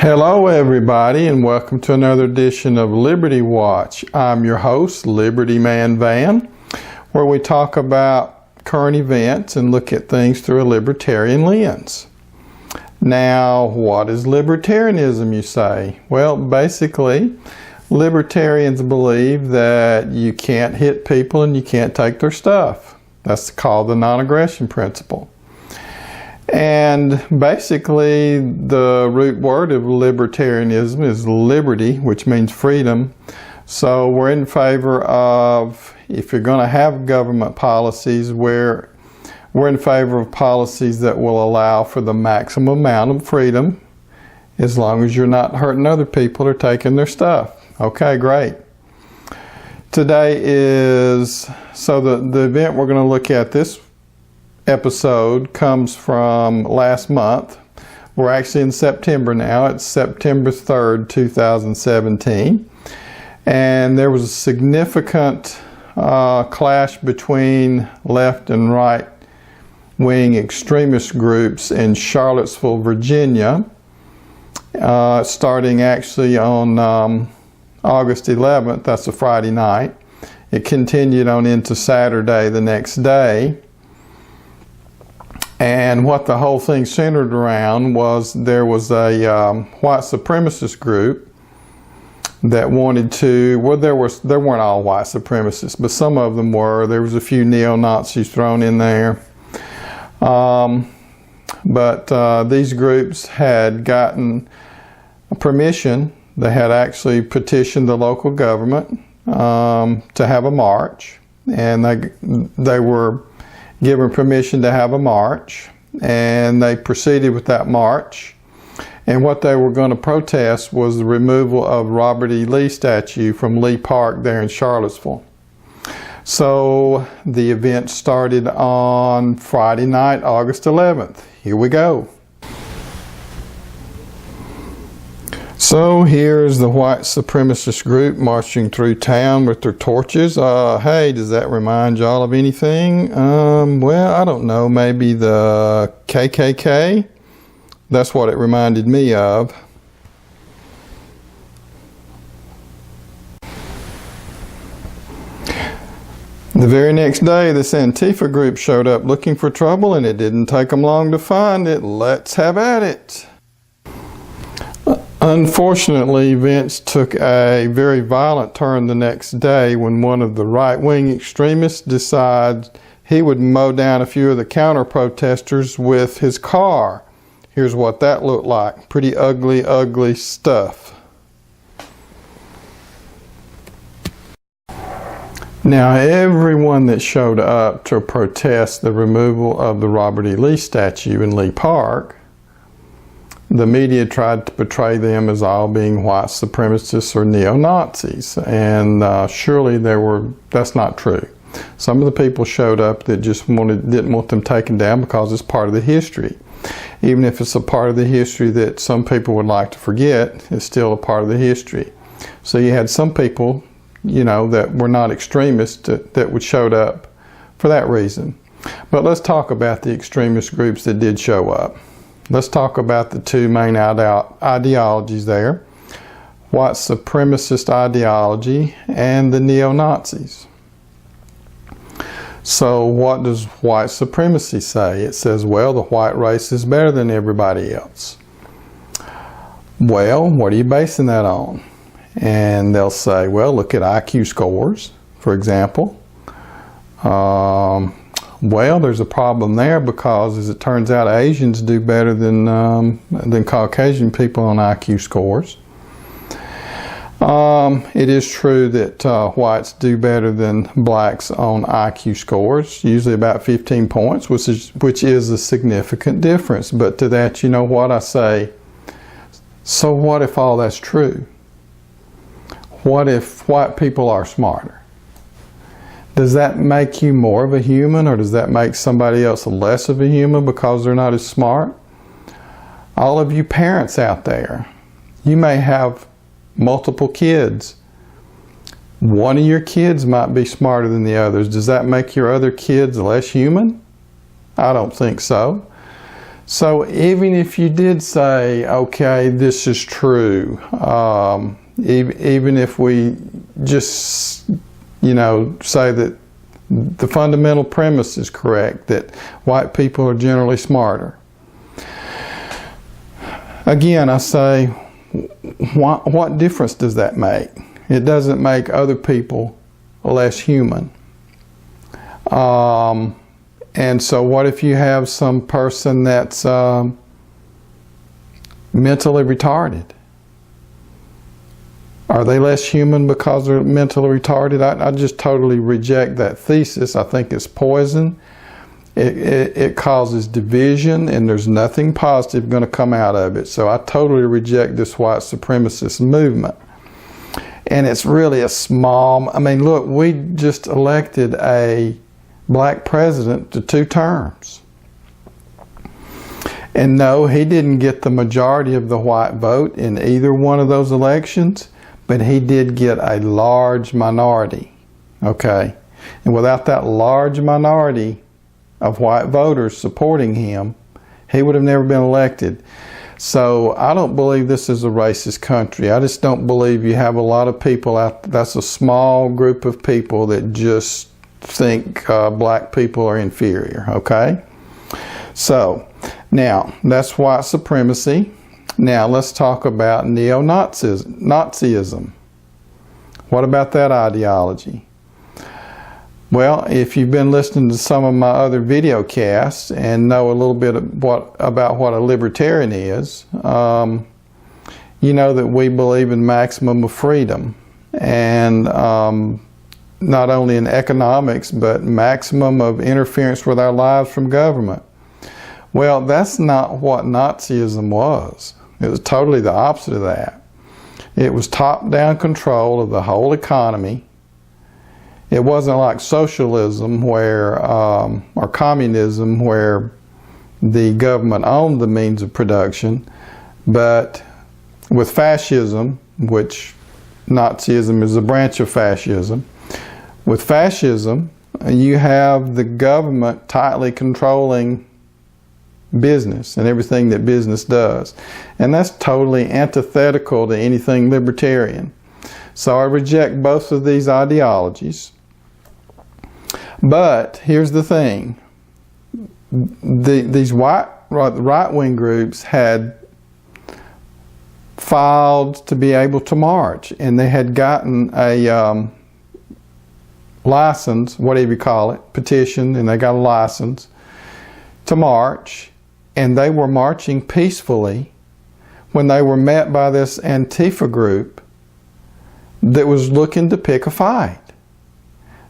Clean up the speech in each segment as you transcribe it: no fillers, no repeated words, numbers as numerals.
Hello everybody, and welcome to another edition of Liberty Watch. I'm your host, Liberty Man Van, where we talk about current events and look at things through a libertarian lens. Now, what is libertarianism, you say? Well, basically, libertarians believe that you can't hit people and you can't take their stuff. That's called the non-aggression principle. And basically, the root word of libertarianism is liberty, which means freedom. So we're in favor of, if you're going to have government policies, we're in favor of policies that will allow for the maximum amount of freedom, as long as you're not hurting other people or taking their stuff. Okay, great. Today is, so the event we're going to look at this episode comes from last month. We're actually in September now. It's September 3rd, 2017. And there was a significant clash between left and right wing extremist groups in Charlottesville, Virginia, starting actually on August 11th. That's a Friday night. It continued on into Saturday the next day. And what the whole thing centered around was there was a white supremacist group that wanted to, well, there weren't all white supremacists, but some of them were. There was a few neo-Nazis thrown in there. But these groups had gotten permission. They had actually petitioned the local government to have a march, and they were given permission to have a march, and they proceeded with that march. And what they were going to protest was the removal of Robert E. Lee statue from Lee Park there in Charlottesville. So the event started on Friday night, August 11th. Here we go. So here's the white supremacist group marching through town with their torches. Hey, does that remind y'all of anything? Well, I don't know, maybe the KKK? That's what it reminded me of. The very next day, this Antifa group showed up looking for trouble, and it didn't take them long to find it. Let's have at it. Unfortunately, events took a very violent turn the next day when one of the right-wing extremists decided he would mow down a few of the counter-protesters with his car. Here's what that looked like. Pretty ugly, ugly stuff. Now, everyone that showed up to protest the removal of the Robert E. Lee statue in Lee Park, the media tried to portray them as all being white supremacists or neo-Nazis, and surely that's not true. Some of the people showed up that just didn't want them taken down because it's part of the history. Even if it's a part of the history that some people would like to forget, it's still a part of the history. So you had some people, you know, that were not extremists that would showed up for that reason. But let's talk about the extremist groups that did show up. Let's talk about the two main ideologies there, white supremacist ideology and the neo-Nazis. So what does white supremacy say? It says, well, the white race is better than everybody else. Well, what are you basing that on? And they'll say, well, look at IQ scores, for example. Well, there's a problem there because, as it turns out, Asians do better than Caucasian people on IQ scores. It is true that whites do better than blacks on IQ scores, usually about 15 points, which is a significant difference. But to that, you know what I say? So what if all that's true? What if white people are smarter? Does that make you more of a human, or does that make somebody else less of a human because they're not as smart? All of you parents out there, you may have multiple kids. One of your kids might be smarter than the others. Does that make your other kids less human? I don't think so. So even if you did say, okay, this is true, even if we just, say that the fundamental premise is correct, that white people are generally smarter. Again, I say, what difference does that make? It doesn't make other people less human. And so what if you have some person that's mentally retarded? Are they less human because they're mentally retarded? I just totally reject that thesis. I think it's poison. It causes division, and there's nothing positive going to come out of it. So I totally reject this white supremacist movement. And it's really a small, look, we just elected a black president to 2 terms. And no, he didn't get the majority of the white vote in either one of those elections, but he did get a large minority, okay? And without that large minority of white voters supporting him, he would have never been elected. So I don't believe this is a racist country. I just don't believe you have a lot of people out there. That's a small group of people that just think black people are inferior, okay? So now that's white supremacy. Now let's talk about neo-Nazism. What about that ideology? Well, if you've been listening to some of my other video casts and know a little bit about what a libertarian is, you know that we believe in maximum of freedom, and not only in economics, but maximum of interference with our lives from government. Well, that's not what Nazism was. It was totally the opposite of that. It was top-down control of the whole economy. It wasn't like socialism or communism where the government owned the means of production, but with fascism, which Nazism is a branch of fascism, with fascism you have the government tightly controlling business and everything that business does. And that's totally antithetical to anything libertarian. So I reject both of these ideologies. But here's the thing. These right-wing groups had filed to be able to march, and they had gotten a license, whatever you call it, petition, and they got a license to march, and they were marching peacefully when they were met by this Antifa group that was looking to pick a fight.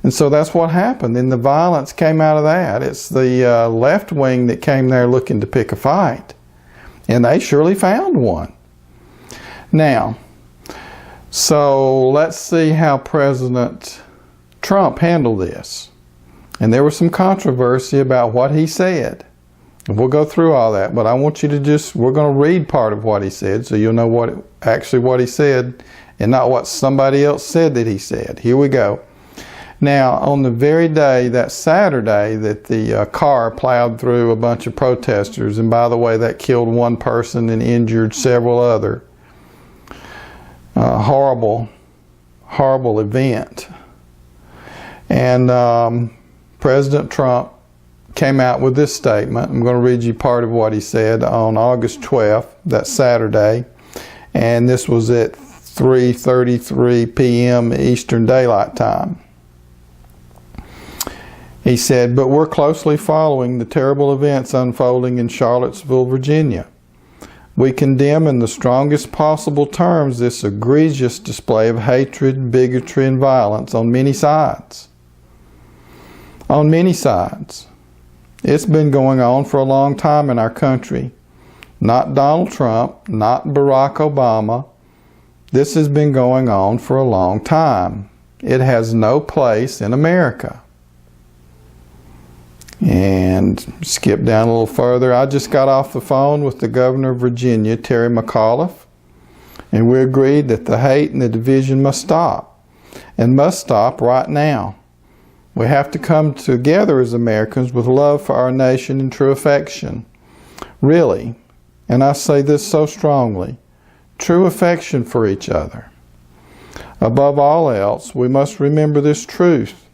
And so that's what happened, and the violence came out of that. It's the left wing that came there looking to pick a fight, and they surely found one. Now, so let's see how President Trump handled this. And there was some controversy about what he said. We'll go through all that, but I want you to we're going to read part of what he said so you'll know what he said and not what somebody else said that he said. Here we go. Now, on the very day, that Saturday, that the car plowed through a bunch of protesters, and by the way, that killed one person and injured several other. Horrible event. And President Trump came out with this statement. I'm going to read you part of what he said on August 12th, that Saturday, and this was at 3:33 p.m. Eastern Daylight Time. He said, "But we're closely following the terrible events unfolding in Charlottesville, Virginia. We condemn in the strongest possible terms this egregious display of hatred, bigotry, and violence on many sides. On many sides. It's been going on for a long time in our country. Not Donald Trump, not Barack Obama. This has been going on for a long time. It has no place in America." And skip down a little further. "I just got off the phone with the governor of Virginia, Terry McAuliffe, and we agreed that the hate and the division must stop, and must stop right now. We have to come together as Americans with love for our nation and true affection. really, and I say this so strongly, true affection for each other. Above all else, we must remember this truth.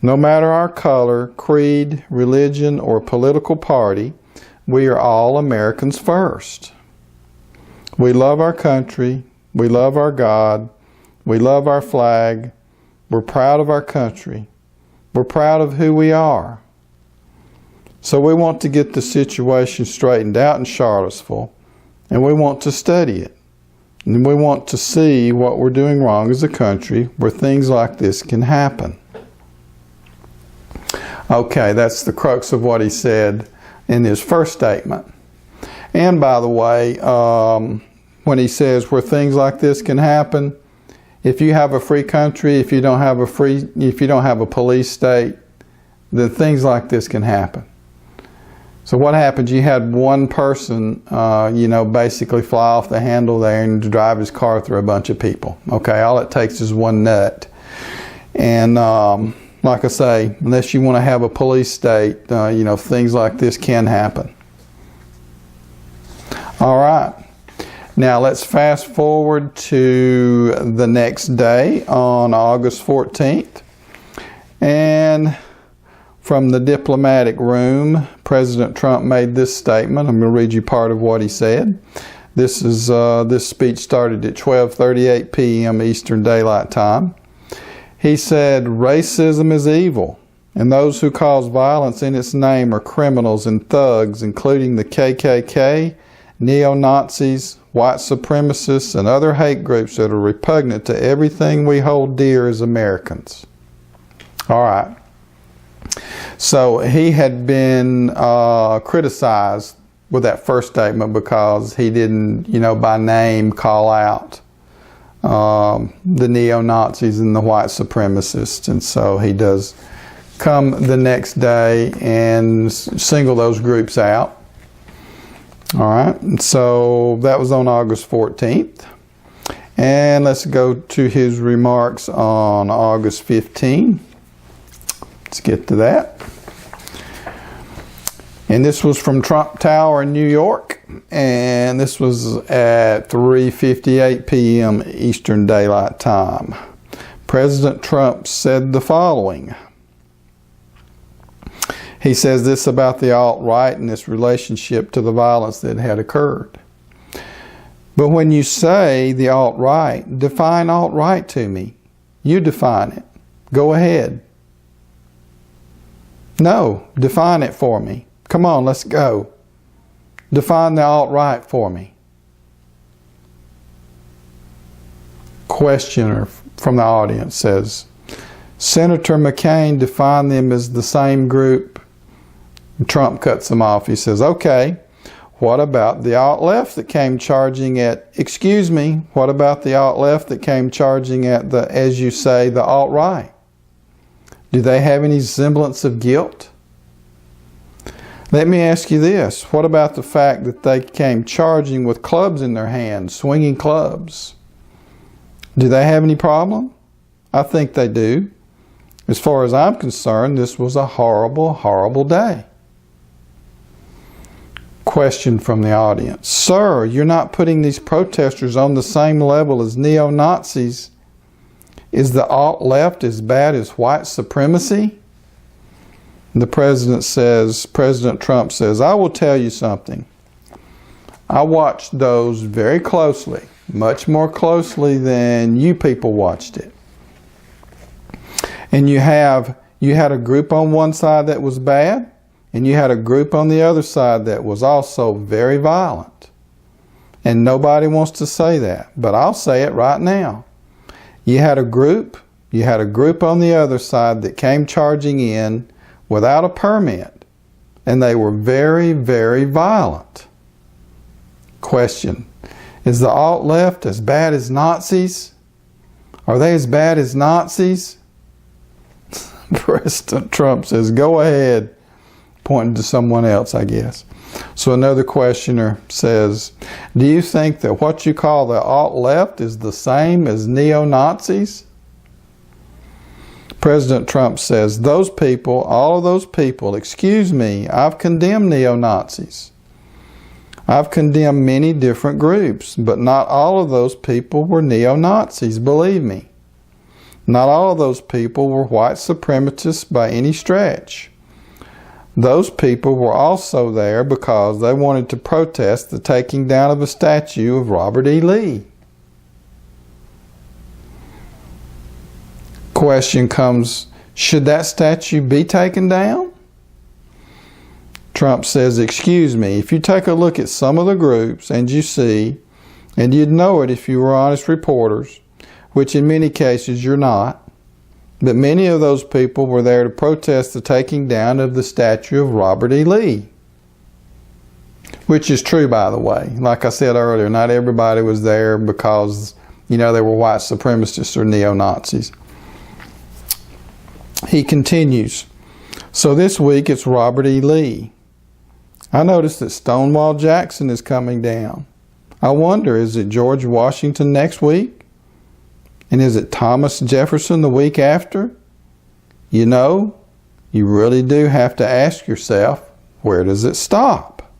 No matter our color, creed, religion, or political party, we are all Americans first. We love our country, we love our God, we love our flag, we're proud of our country, we're proud of who we are. So we want to get the situation straightened out in Charlottesville, and we want to study it. And we want to see what we're doing wrong as a country where things like this can happen. Okay, that's the crux of what he said in his first statement. And by the way, when he says where things like this can happen, if you have a free country, if you don't have a police state, then things like this can happen. So what happened? You had one person, basically fly off the handle there and drive his car through a bunch of people. Okay, all it takes is one nut. And like I say, unless you want to have a police state, things like this can happen. All right. Now let's fast forward to the next day on August 14th. And from the diplomatic room, President Trump made this statement. I'm going to read you part of what he said. This speech started at 12:38 p.m. Eastern Daylight Time. He said, "Racism is evil, and those who cause violence in its name are criminals and thugs, including the KKK, neo-Nazis, white supremacists, and other hate groups that are repugnant to everything we hold dear as Americans." All right. So he had been criticized with that first statement because he didn't, by name call out the neo-Nazis and the white supremacists. And so he does come the next day and single those groups out. All right. And so that was on August 14th. And let's go to his remarks on August 15th. Let's get to that. And this was from Trump Tower in New York, and this was at 3:58 p.m. Eastern Daylight Time. President Trump said the following. He says this about the alt-right and its relationship to the violence that had occurred. "But when you say the alt-right, define alt-right to me. You define it. Go ahead." "No, define it for me. Come on, let's go. Define the alt-right for me." Questioner from the audience says, "Senator McCain defined them as the same group." Trump cuts him off. He says, "Okay, what about the alt-left that came charging at, what about the alt-left that came charging at the, as you say, the alt-right? Do they have any semblance of guilt? Let me ask you this. What about the fact that they came charging with clubs in their hands, swinging clubs? Do they have any problem? I think they do. As far as I'm concerned, this was a horrible, horrible day." Question from the audience. "Sir, you're not putting these protesters on the same level as neo-Nazis. Is the alt-left as bad as white supremacy?" The President Trump says, "I will tell you something. I watched those very closely, much more closely than you people watched it. And you had a group on one side that was bad, and you had a group on the other side that was also very violent. And nobody wants to say that, but I'll say it right now. You had a group on the other side that came charging in without a permit, and they were very, very violent." Question. Is the alt-left as bad as Nazis? Are they as bad as Nazis? President Trump says, "Go ahead," pointing to someone else, I guess. So another questioner says, "Do you think that what you call the alt-left is the same as neo-Nazis?" President Trump says, "Those people, all of those people, I've condemned neo-Nazis. I've condemned many different groups, but not all of those people were neo-Nazis, believe me. Not all of those people were white supremacists by any stretch. Those people were also there because they wanted to protest the taking down of a statue of Robert E. Lee. Question comes, should that statue be taken down? Trump says, excuse me, if you take a look at some of the groups and you see, and you'd know it if you were honest reporters, which in many cases you're not, but many of those people were there to protest the taking down of the statue of Robert E. Lee. Which is true, by the way. Like I said earlier, not everybody was there because, they were white supremacists or neo-Nazis. He continues, so this week it's Robert E. Lee. I noticed that Stonewall Jackson is coming down. I wonder, is it George Washington next week? And is it Thomas Jefferson the week after? You really do have to ask yourself, where does it stop?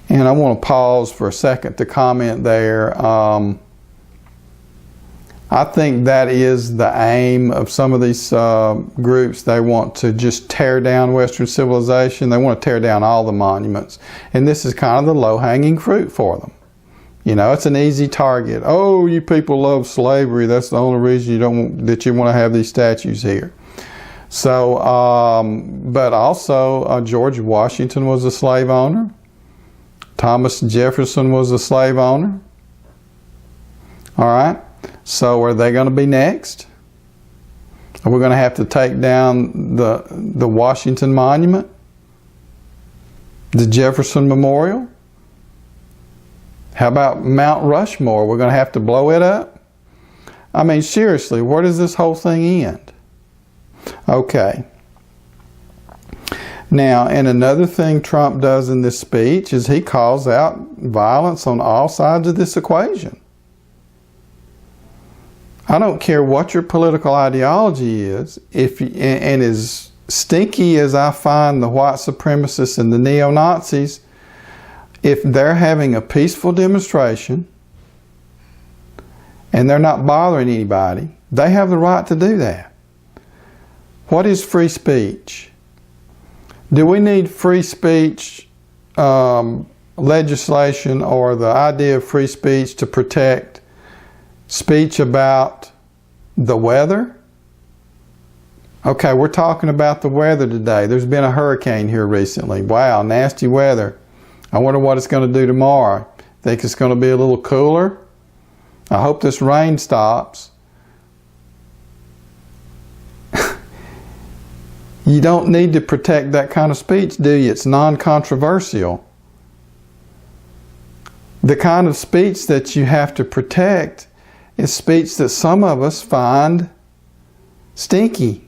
And I want to pause for a second to comment there. I think that is the aim of some of these groups. They want to just tear down Western civilization. They want to tear down all the monuments. And this is kind of the low-hanging fruit for them. It's an easy target. Oh, you people love slavery. That's the only reason you want to have these statues here. So, but also George Washington was a slave owner. Thomas Jefferson was a slave owner. All right. So are they going to be next? Are we going to have to take down the Washington Monument? The Jefferson Memorial? How about Mount Rushmore? We're going to have to blow it up? I mean, seriously, where does this whole thing end? Okay. Now, and another thing Trump does in this speech is he calls out violence on all sides of this equation. I don't care what your political ideology is, and as stinky as I find the white supremacists and the neo-Nazis, if they're having a peaceful demonstration and they're not bothering anybody, they have the right to do that. What is free speech? Do we need free speech legislation or the idea of free speech to protect speech about the weather? Okay, we're talking about the weather today. There's been a hurricane here recently. Wow, nasty weather. I wonder what it's going to do tomorrow. Think it's going to be a little cooler? I hope this rain stops. You don't need to protect that kind of speech, do you? It's non-controversial. The kind of speech that you have to protect is speech that some of us find stinky.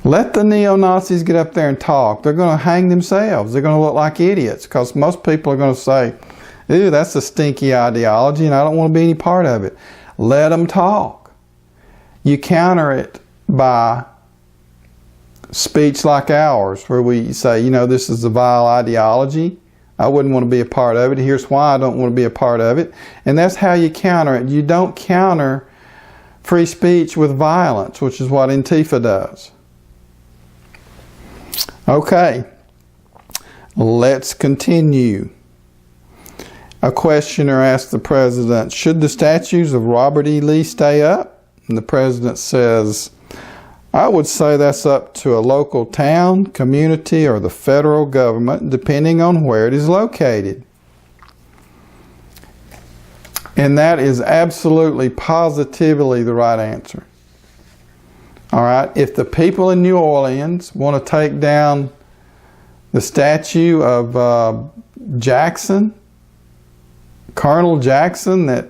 Let the neo-Nazis get up there and talk. They're going to hang themselves. They're going to look like idiots because most people are going to say, ew, that's a stinky ideology and I don't want to be any part of it. Let them talk. You counter it by speech like ours where we say, this is a vile ideology. I wouldn't want to be a part of it. Here's why I don't want to be a part of it. And that's how you counter it. You don't counter free speech with violence, which is what Antifa does. Okay, let's continue. A questioner asked the president, should the statues of Robert E. Lee stay up? And the president says, I would say that's up to a local town, community, or the federal government, depending on where it is located. And that is absolutely, positively the right answer. All right, if the people in New Orleans want to take down the statue of Jackson, Colonel Jackson, that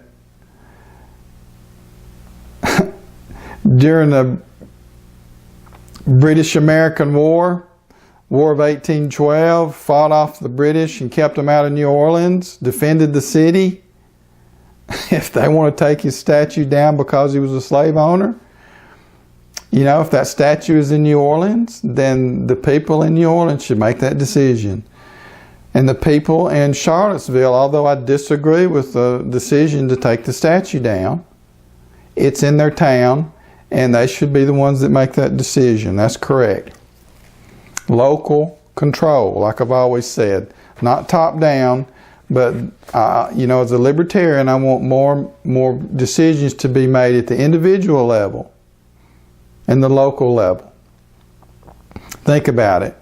during the British-American War of 1812, fought off the British and kept them out of New Orleans, defended the city, if they want to take his statue down because he was a slave owner, You know, if that statue is in New Orleans, then the people in New Orleans should make that decision. And the people in Charlottesville, although I disagree with the decision to take the statue down, it's in their town, and they should be the ones that make that decision. That's correct. Local control, like I've always said. Not top down, but you know, as a libertarian, I want more decisions to be made at the individual level and the local level. Think about it.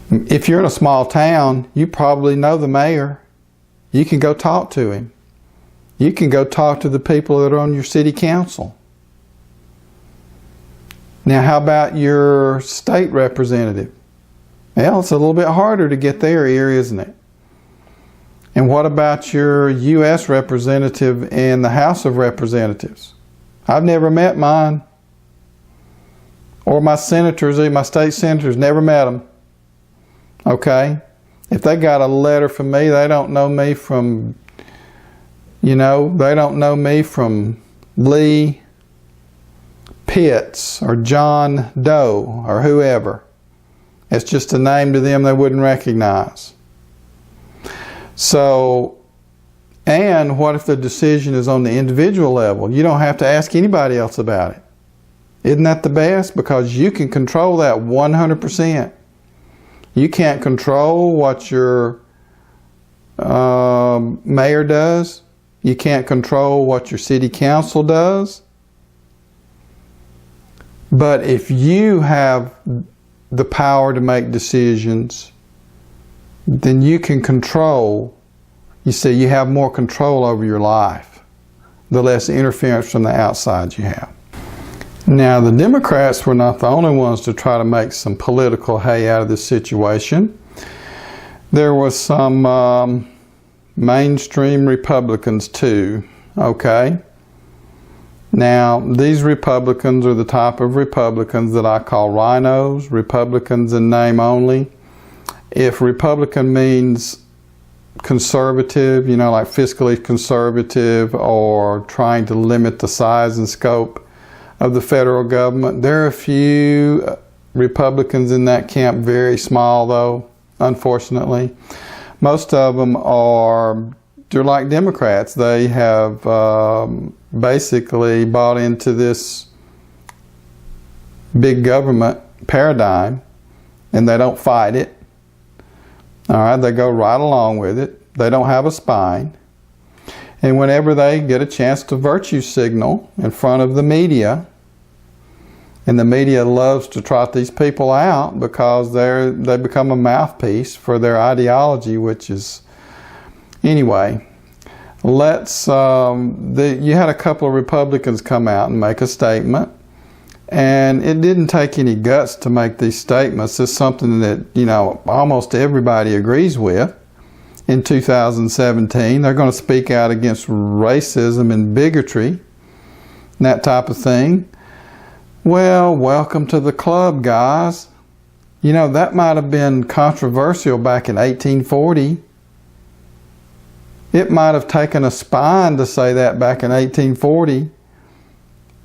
If you're in a small town, you probably know the mayor. You can go talk to him. You can go talk to the people that are on your city council. Now, how about your state representative? Well, it's a little bit harder to get their ear, isn't it? And what about your U.S. representative in the House of Representatives? I've never met mine. Or my senators, my state senators, never met them. Okay? If they got a letter from me, they don't know me from, you know, they don't know me from Lee Pitts or John Doe or whoever. It's just a name to them they wouldn't recognize. So, and what if the decision is on the individual level? You don't have to ask anybody else about it. Isn't that the best? Because you can control that 100%. You can't control what your mayor does. You can't control what your city council does. But if you have the power to make decisions, then you can control. You see, you have more control over your life, the less interference from the outside you have. Now, the Democrats were not the only ones to try to make some political hay out of this situation. There was some mainstream Republicans too, okay? Now, these Republicans are the type of Republicans that I call rhinos, Republicans in name only. If Republican means conservative, you know, like fiscally conservative or trying to limit the size and scope of the federal government, there are a few Republicans in that camp, very small though, unfortunately. Most of them they're like Democrats. They have basically bought into this big government paradigm, and they don't fight it. All right, they go right along with it. They don't have a spine. And whenever they get a chance to virtue signal in front of the media, and the media loves to trot these people out because they become a mouthpiece for their ideology, which is, anyway, you had a couple of Republicans come out and make a statement, and it didn't take any guts to make these statements. It's something that, you know, almost everybody agrees with. In 2017, they're going to speak out against racism and bigotry and that type of thing. Well, welcome to the club, guys. You know, that might have been controversial back in 1840. It might have taken a spine to say that back in 1840.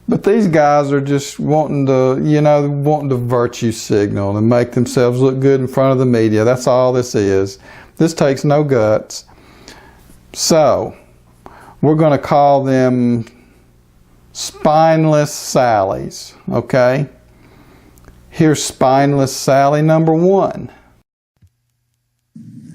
But these guys are just wanting to virtue signal and make themselves look good in front of the media. That's all this is. This takes no guts. So, we're going to call them spineless Sallies, okay? Here's spineless Sally number 1.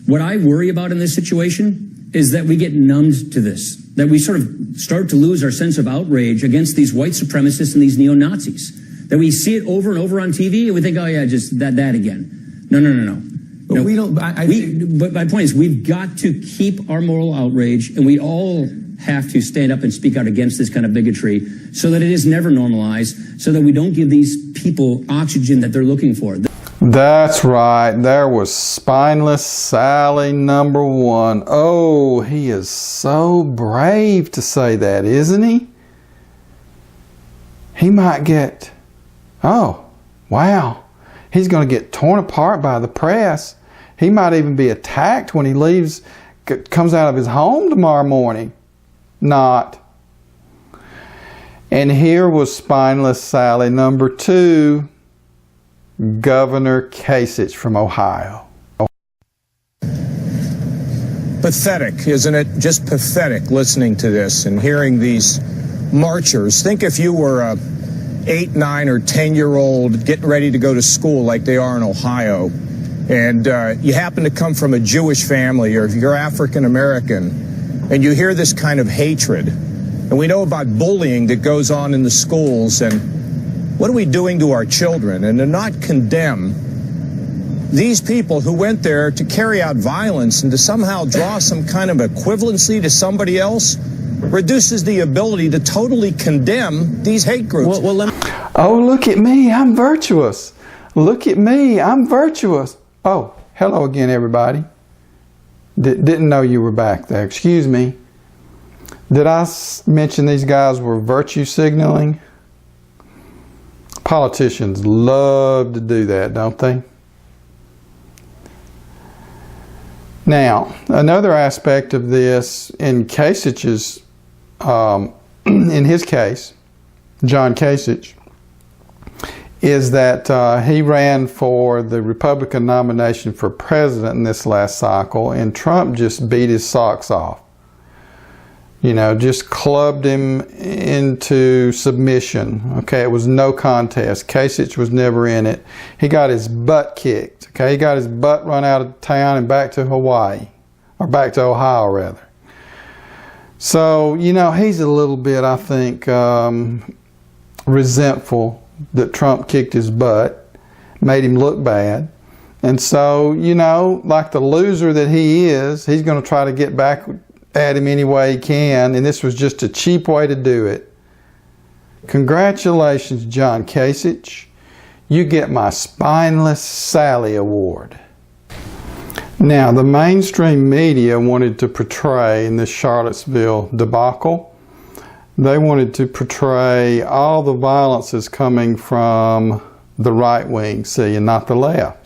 What I worry about in this situation is that we get numbed to this, that we sort of start to lose our sense of outrage against these white supremacists and these neo-Nazis, that we see it over and over on TV and we think, oh yeah, just that again. No. But we don't. But my point is, we've got to keep our moral outrage, and we all have to stand up and speak out against this kind of bigotry so that it is never normalized, so that we don't give these people oxygen that they're looking for. That's right. There was spineless Sally number 1. Oh, he is so brave to say that, isn't he? He might get, oh, wow. He's going to get torn apart by the press. He might even be attacked when he comes out of his home tomorrow morning. Not. And here was Spineless Sally number 2, Governor Kasich from Ohio. Pathetic, isn't it? Just pathetic listening to this and hearing these marchers. Think if you were a 8, 9, or 10-year-old getting ready to go to school like they are in Ohio, and you happen to come from a Jewish family, or if you're African American, and you hear this kind of hatred. And we know about bullying that goes on in the schools, and what are we doing to our children? And to not condemn these people who went there to carry out violence and to somehow draw some kind of equivalency to somebody else reduces the ability to totally condemn these hate groups. Oh, look at me, I'm virtuous. Look at me, I'm virtuous. Oh, hello again, everybody. Didn't know you were back there. Excuse me. Did I mention these guys were virtue signaling? Politicians love to do that, don't they? Now, another aspect of this in Kasich's, in his case, John Kasich, is that he ran for the Republican nomination for president in this last cycle, and Trump just beat his socks off. You know, just clubbed him into submission. Okay, it was no contest. Kasich was never in it. He got his butt kicked. Okay, he got his butt run out of town and back to Hawaii, or back to Ohio rather. So, you know, he's a little bit, I think, resentful that Trump kicked his butt, made him look bad. And so, you know, like the loser that he is, he's going to try to get back at him any way he can, and this was just a cheap way to do it. Congratulations, John Kasich. You get my Spineless Sally Award. Now, the mainstream media wanted to portray in this Charlottesville debacle, they wanted to portray all the violence is coming from the right wing, see, and not the left.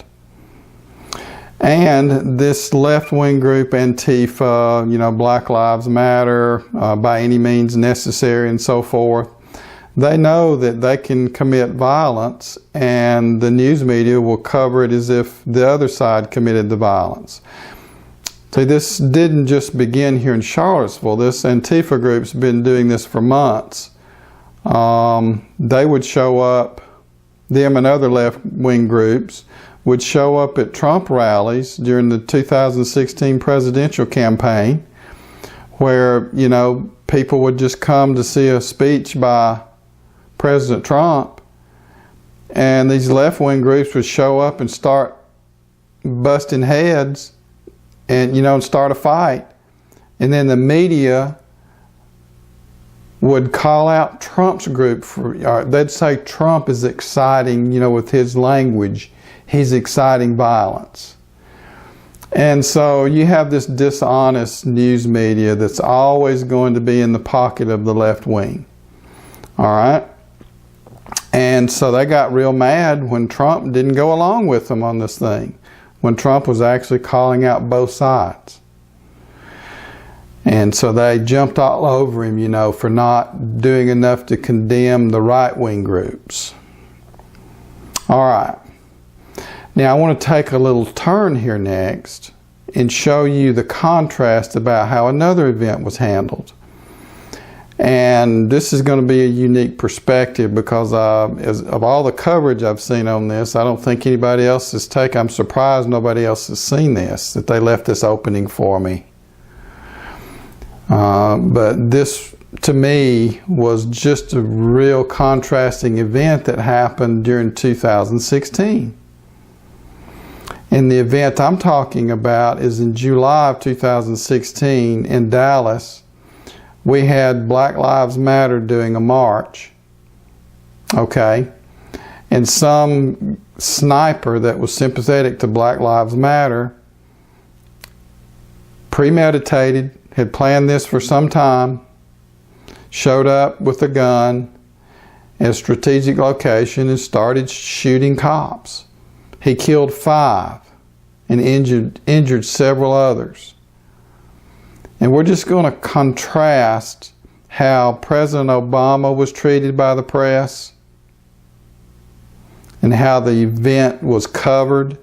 And this left-wing group, Antifa, you know, Black Lives Matter, by any means necessary and so forth, they know that they can commit violence and the news media will cover it as if the other side committed the violence. See, this didn't just begin here in Charlottesville. This Antifa group's been doing this for months. They would show up, them and other left-wing groups, would show up at Trump rallies during the 2016 presidential campaign where, you know, people would just come to see a speech by President Trump, and these left-wing groups would show up and start busting heads and, you know, start a fight. And then the media would call out Trump's group for, they'd say Trump is exciting, you know, with his language. He's exciting violence. And so you have this dishonest news media that's always going to be in the pocket of the left wing. All right? And so they got real mad when Trump didn't go along with them on this thing, when Trump was actually calling out both sides. And so they jumped all over him, you know, for not doing enough to condemn the right-wing groups. All right. Now I want to take a little turn here next and show you the contrast about how another event was handled. And this is going to be a unique perspective because of all the coverage I've seen on this, I don't think anybody else has taken, I'm surprised nobody else has seen this, that they left this opening for me. But this, to me, was just a real contrasting event that happened during 2016. And the event I'm talking about is in July of 2016 in Dallas. We had Black Lives Matter doing a march, okay? And some sniper that was sympathetic to Black Lives Matter, premeditated, had planned this for some time, showed up with a gun at a strategic location and started shooting cops. He killed 5 and injured several others. And we're just going to contrast how President Obama was treated by the press and how the event was covered.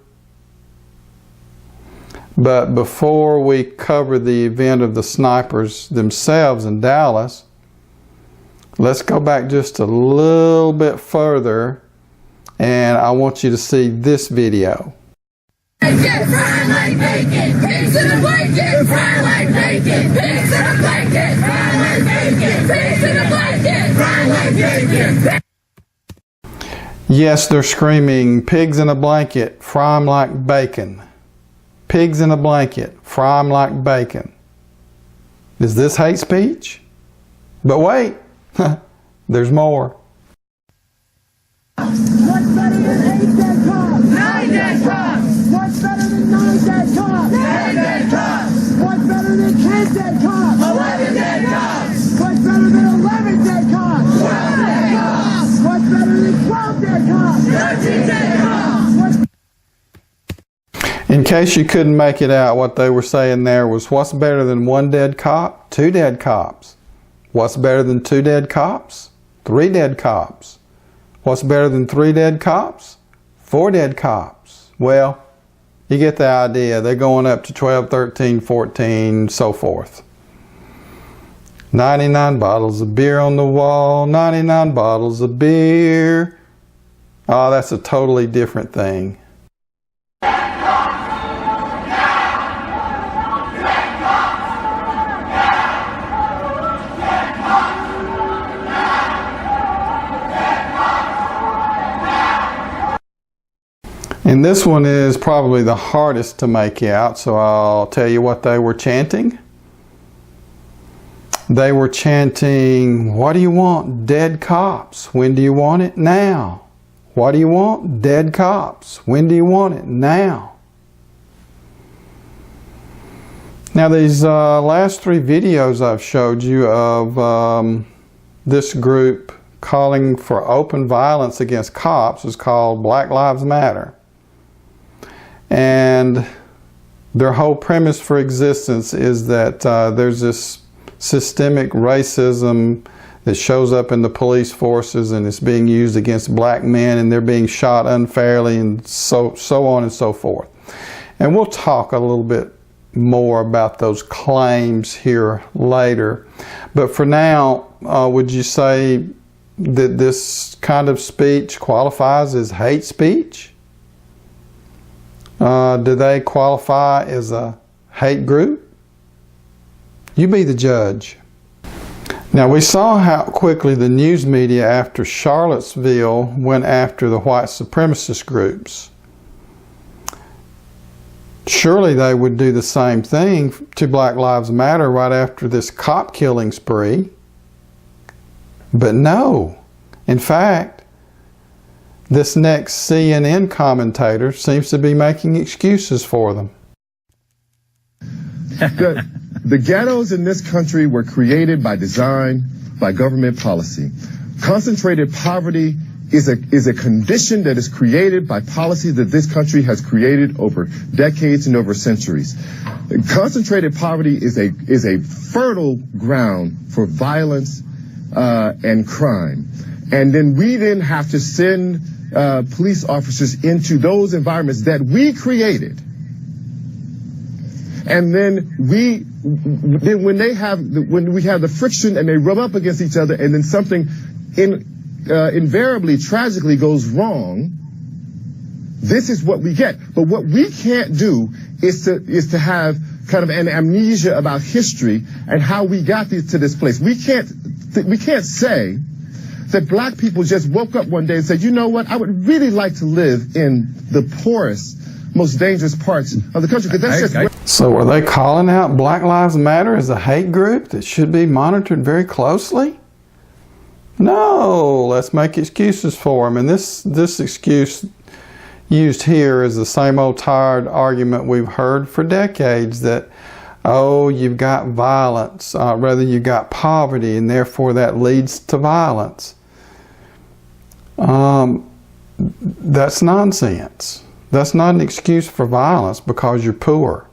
But before we cover the event of the snipers themselves in Dallas, let's go back just a little bit further, and I want you to see this video. Bacon, fry like bacon, pigs in a blanket, fry like bacon, pigs in a blanket, fry like bacon, pigs in a blanket, fry like bacon. Yes, they're screaming, pigs in a blanket, fry 'em like bacon. Pigs in a blanket, fry 'em like bacon. Is this hate speech? But wait, there's more. What's better than 8 dead cops? 9 dead cops. What's better than 9 dead cops? 10 dead cops. What's better than 10 dead cops? 11 dead cops. What's better than 11 dead cops? 12 dead cops. What's better than 12 dead cops? 13 dead cops. In case you couldn't make it out, what they were saying there was, what's better than 1 dead cop? 2 dead cops. What's better than 2 dead cops? 3 dead cops. What's better than 3 dead cops? 4 dead cops. Well, you get the idea. They're going up to 12, 13, 14, so forth. 99 bottles of beer on the wall, 99 bottles of beer. Oh, that's a totally different thing. And this one is probably the hardest to make out, so I'll tell you what they were chanting. They were chanting, what do you want? Dead cops. When do you want it? Now. What do you want? Dead cops. When do you want it? Now. Now these last 3 videos I've showed you of this group calling for open violence against cops is called Black Lives Matter. And their whole premise for existence is that there's this systemic racism that shows up in the police forces, and it's being used against black men, and they're being shot unfairly, and so on and so forth. And we'll talk a little bit more about those claims here later. But for now, would you say that this kind of speech qualifies as hate speech? Do they qualify as a hate group? You be the judge. Now, we saw how quickly the news media after Charlottesville went after the white supremacist groups. Surely they would do the same thing to Black Lives Matter right after this cop killing spree. But no. In fact, this next CNN commentator seems to be making excuses for them. The ghettos in this country were created by design, by government policy. Concentrated poverty is a condition that is created by policy that this country has created over decades and over centuries. Concentrated poverty is a fertile ground for violence and crime. And then we have to send police officers into those environments that we created. And then when we have the friction and they rub up against each other, and then something invariably, tragically goes wrong, this is what we get. But what we can't do is to have kind of an amnesia about history and how we got to this place. We can't say that black people just woke up one day and said, you know what, I would really like to live in the poorest, most dangerous parts of the country. So are they calling out Black Lives Matter as a hate group that should be monitored very closely? No, let's make excuses for them. And this excuse used here is the same old tired argument we've heard for decades, that, oh, you've got violence, rather you've got poverty, and therefore that leads to violence. That's nonsense. That's not an excuse for violence because you're poor.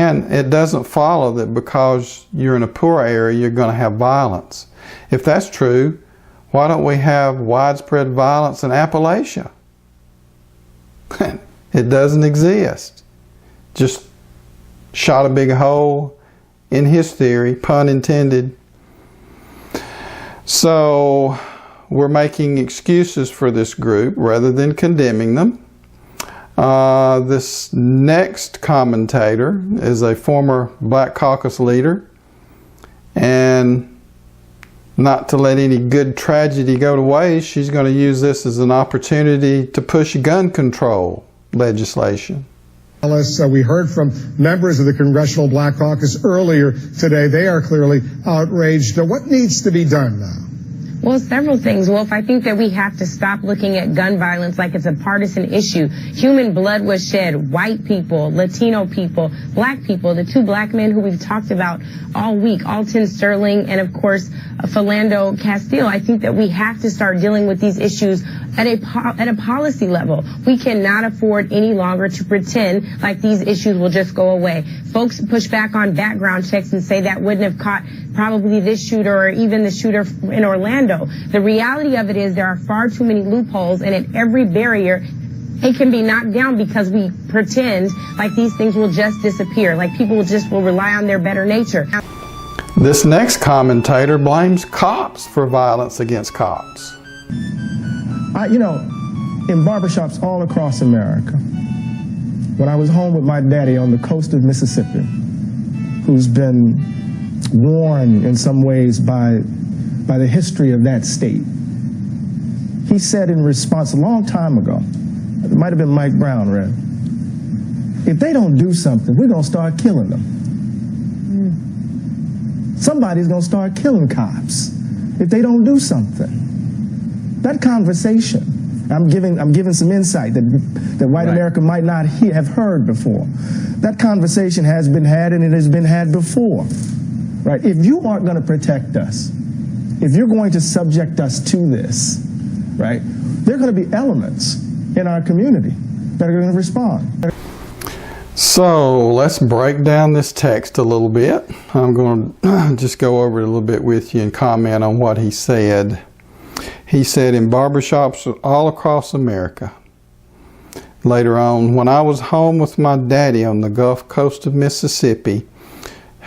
And it doesn't follow that because you're in a poor area, you're going to have violence. If that's true, why don't we have widespread violence in Appalachia? It doesn't exist. Just shot a big hole in his theory, pun intended. So we're making excuses for this group rather than condemning them. This next commentator is a former Black Caucus leader, and not to let any good tragedy go to waste, she's going to use this as an opportunity to push gun control legislation. We heard from members of the Congressional Black Caucus earlier today. They are clearly outraged. What needs to be done now? Well, several things, Wolf. I think that we have to stop looking at gun violence like it's a partisan issue. Human blood was shed. White people, Latino people, black people, the two black men who we've talked about all week, Alton Sterling and, of course, Philando Castile. I think that we have to start dealing with these issues at a policy level. We cannot afford any longer to pretend like these issues will just go away. Folks push back on background checks and say that wouldn't have caught probably this shooter or even the shooter in Orlando. The reality of it is there are far too many loopholes, and at every barrier it can be knocked down because we pretend like these things will just disappear, like people will rely on their better nature. This next commentator blames cops for violence against cops. In barbershops all across America, when I was home with my daddy on the coast of Mississippi, who's been worn in some ways by the history of that state, he said in response a long time ago, it might have been Mike Brown, Rev, if they don't do something, we're going to start killing them. Somebody's going to start killing cops if they don't do something. That conversation, I'm giving some insight that white America might not have heard before. That conversation has been had, and it has been had before. Right? If you aren't going to protect us, if you're going to subject us to this, right, there are going to be elements in our community that are going to respond. So let's break down this text a little bit. I'm going to just go over it a little bit with you and comment on what he said. He said, in barbershops all across America. Later on, when I was home with my daddy on the Gulf Coast of Mississippi,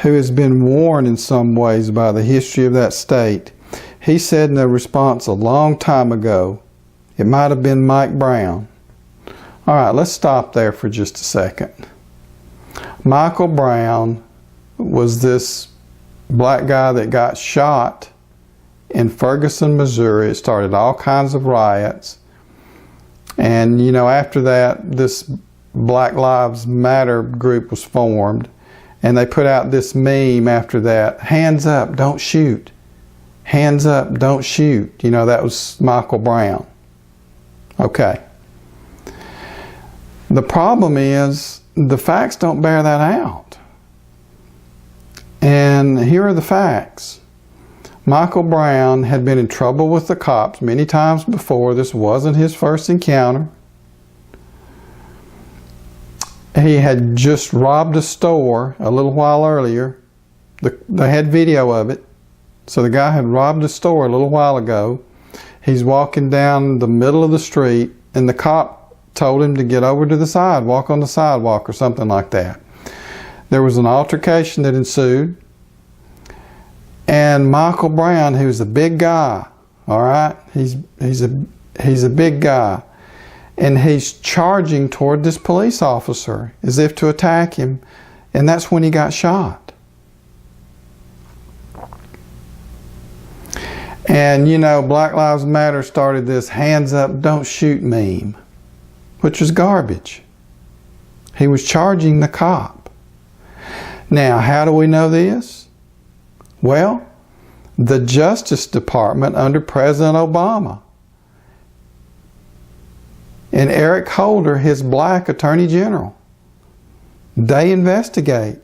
who has been warned in some ways by the history of that state, he said in a response a long time ago, it might have been Mike Brown. All right, let's stop there for just a second. Michael Brown was this black guy that got shot in Ferguson, Missouri. It started all kinds of riots. And, after that, this Black Lives Matter group was formed. And they put out this meme after that, hands up, don't shoot. Hands up, don't shoot. That was Michael Brown. Okay. The problem is the facts don't bear that out. And here are the facts. Michael Brown had been in trouble with the cops many times before. This wasn't his first encounter. He had just robbed a store a little while earlier. They had video of it. So the guy had robbed a store a little while ago. He's walking down the middle of the street, and the cop told him to get over to the sidewalk, on the sidewalk or something like that. There was an altercation that ensued. And Michael Brown, who's a big guy, all right, he's a big guy, and he's charging toward this police officer as if to attack him, and that's when he got shot. And Black Lives Matter started this hands up, don't shoot meme, which was garbage. He was charging the cop. Now, how do we know this? Well, the Justice Department under President Obama and Eric Holder, his black Attorney General, they investigate.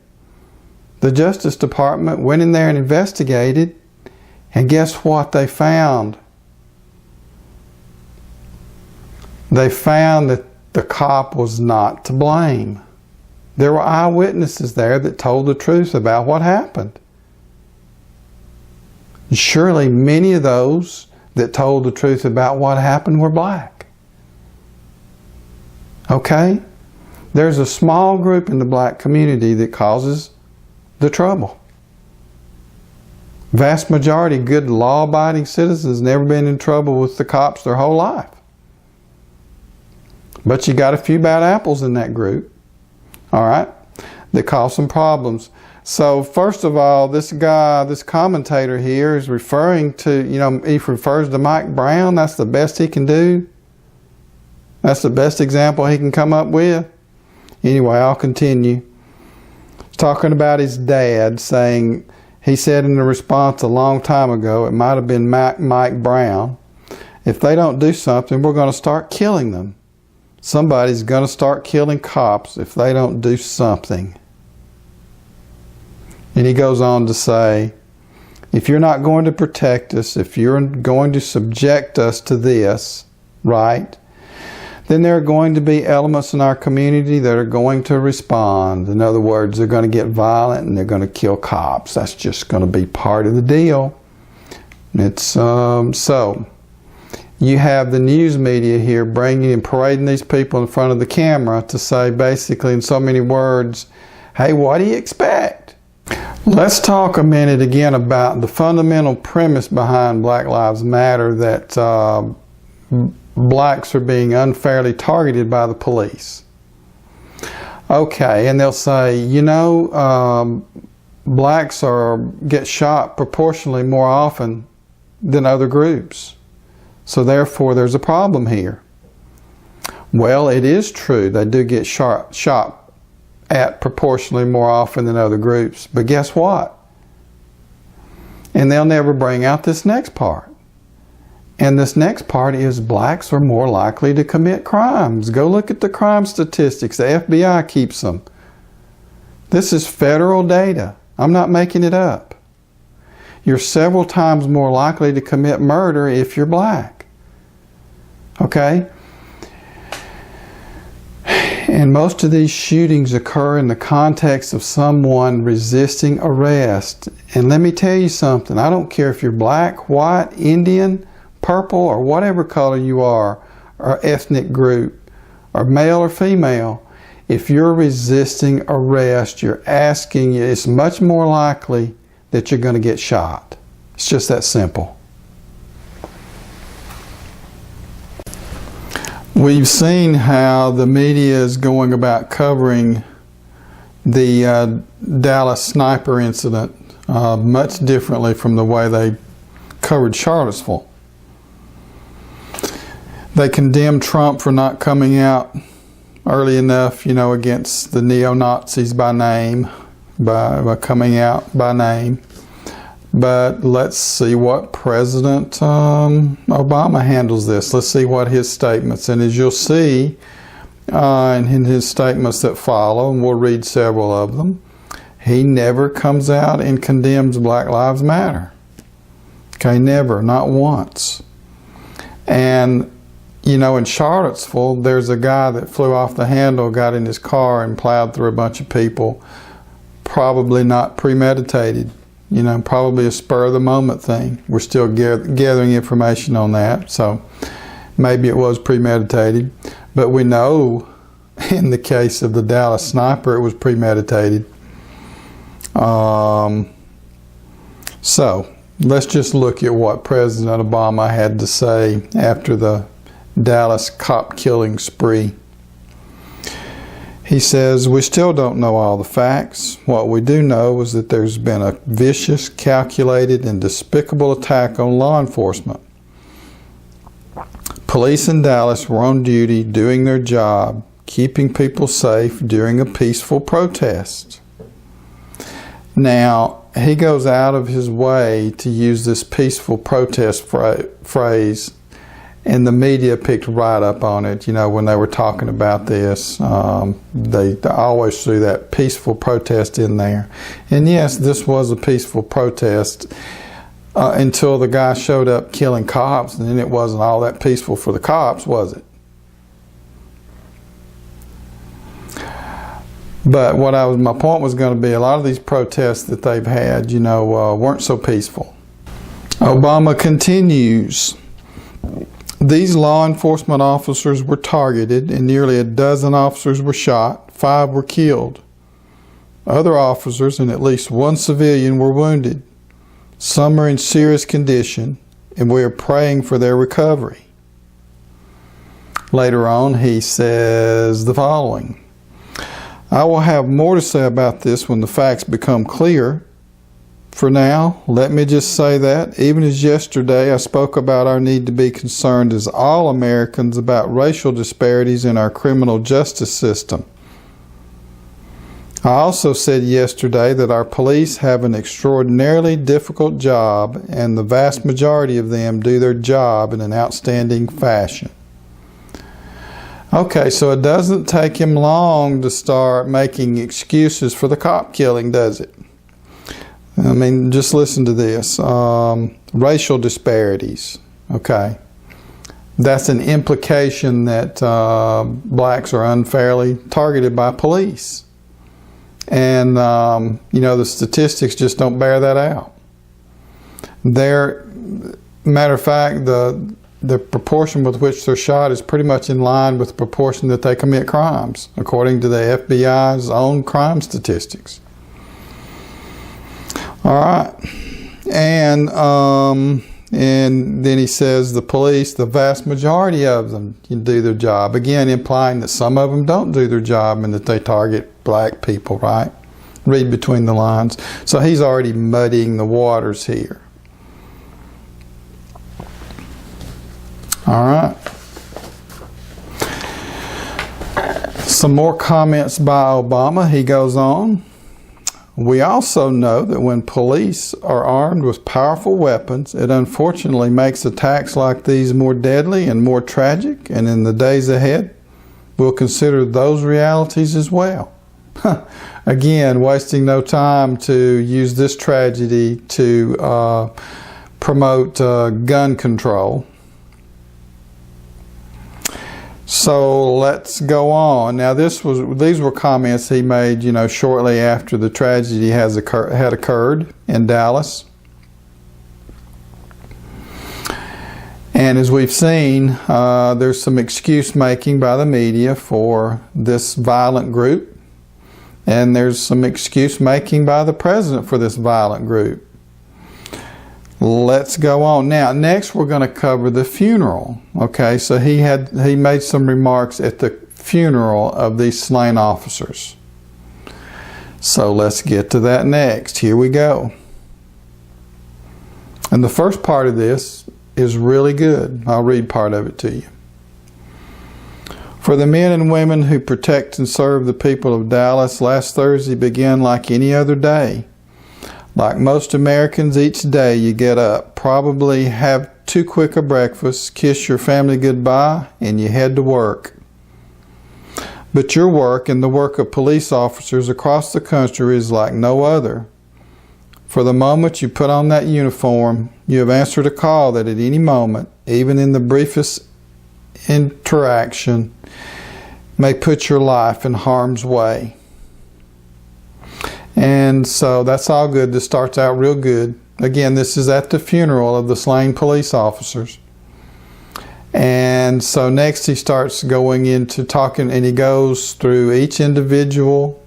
The Justice Department went in there and investigated, and guess what they found? They found that the cop was not to blame. There were eyewitnesses there that told the truth about what happened. Surely many of those that told the truth about what happened were black. Okay? There's a small group in the black community that causes the trouble. Vast majority of good law-abiding citizens never been in trouble with the cops their whole life. But you got a few bad apples in that group, all right, that cause some problems. So first of all, this guy, this commentator here is referring to, he refers to Mike Brown. That's the best he can do. That's the best example he can come up with. Anyway, I'll continue. He's talking about his dad, saying, he said in a response a long time ago, it might have been Mike Brown, if they don't do something, we're going to start killing them. Somebody's going to start killing cops if they don't do something. And he goes on to say, if you're not going to protect us, if you're going to subject us to this, right, then there are going to be elements in our community that are going to respond. In other words, they're going to get violent and they're going to kill cops. That's just going to be part of the deal. It's so you have the news media here bringing and parading these people in front of the camera to say basically in so many words, hey, what do you expect? Let's talk a minute again about the fundamental premise behind Black Lives Matter, that blacks are being unfairly targeted by the police. Okay, and they'll say, blacks get shot proportionally more often than other groups. So therefore there's a problem here. Well, it is true, they do get shot at proportionally more often than other groups. But guess what? And they'll never bring out this next part. And this next part is blacks are more likely to commit crimes. Go look at the crime statistics. The FBI keeps them. This is federal data. I'm not making it up. You're several times more likely to commit murder if you're black. Okay? And most of these shootings occur in the context of someone resisting arrest. And let me tell you something. I don't care if you're black, white, Indian, purple, or whatever color you are, or ethnic group, or male or female. If you're resisting arrest, it's much more likely that you're going to get shot. It's just that simple. We've seen how the media is going about covering the Dallas sniper incident much differently from the way they covered Charlottesville. They condemned Trump for not coming out early enough, against the neo-Nazis by name, by coming out by name. But let's see what President Obama handles this. Let's see what his statements. And as you'll see in his statements that follow, and we'll read several of them, he never comes out and condemns Black Lives Matter. Okay, never, not once. And, in Charlottesville, there's a guy that flew off the handle, got in his car and plowed through a bunch of people. Probably not premeditated. Probably a spur-of-the-moment thing. We're still gathering information on that, so maybe it was premeditated. But we know, in the case of the Dallas sniper, it was premeditated. So, let's just look at what President Obama had to say after the Dallas cop-killing spree. He says, we still don't know all the facts. What we do know is that there's been a vicious, calculated, and despicable attack on law enforcement. Police in Dallas were on duty, doing their job, keeping people safe during a peaceful protest. Now, he goes out of his way to use this peaceful protest phrase, and the media picked right up on it. When they were talking about this, they always threw that peaceful protest in there. And yes, this was a peaceful protest until the guy showed up killing cops, and then it wasn't all that peaceful for the cops, was it? But my point was going to be, a lot of these protests that they've had, weren't so peaceful. Obama continues. These law enforcement officers were targeted and nearly a dozen officers were shot. 5 were killed. Other officers and at least 1 civilian were wounded. Some are in serious condition and we are praying for their recovery. Later on, he says the following. I will have more to say about this when the facts become clear. For now, let me just say that, even as yesterday I spoke about our need to be concerned as all Americans about racial disparities in our criminal justice system. I also said yesterday that our police have an extraordinarily difficult job and the vast majority of them do their job in an outstanding fashion. Okay, so it doesn't take him long to start making excuses for the cop killing, does it? I mean, just listen to this. Racial disparities, okay. That's an implication that blacks are unfairly targeted by police. And, the statistics just don't bear that out. Matter of fact, the proportion with which they're shot is pretty much in line with the proportion that they commit crimes, according to the FBI's own crime statistics. All right. And then he says the police, the vast majority of them can do their job. Again, implying that some of them don't do their job and that they target black people, right? Read between the lines. So he's already muddying the waters here. All right. Some more comments by Obama. He goes on. We also know that when police are armed with powerful weapons, it unfortunately makes attacks like these more deadly and more tragic, and in the days ahead, we'll consider those realities as well. Again, wasting no time to use this tragedy to promote gun control. So let's go on. Now these were comments he made, shortly after the tragedy had occurred in Dallas. And as we've seen, there's some excuse making by the media for this violent group. And there's some excuse making by the president for this violent group. Let's go on. Now, next we're going to cover the funeral. Okay, so he made some remarks at the funeral of these slain officers. So let's get to that next. Here we go. And the first part of this is really good. I'll read part of it to you. For the men and women who protect and serve the people of Dallas, last Thursday began like any other day. Like most Americans, each day you get up, probably have too quick a breakfast, kiss your family goodbye, and you head to work. But your work and the work of police officers across the country is like no other. For the moment you put on that uniform, you have answered a call that at any moment, even in the briefest interaction, may put your life in harm's way. And so that's all good. This starts out real good. Again, this is at the funeral of the slain police officers. And so next he starts going into talking, and he goes through each individual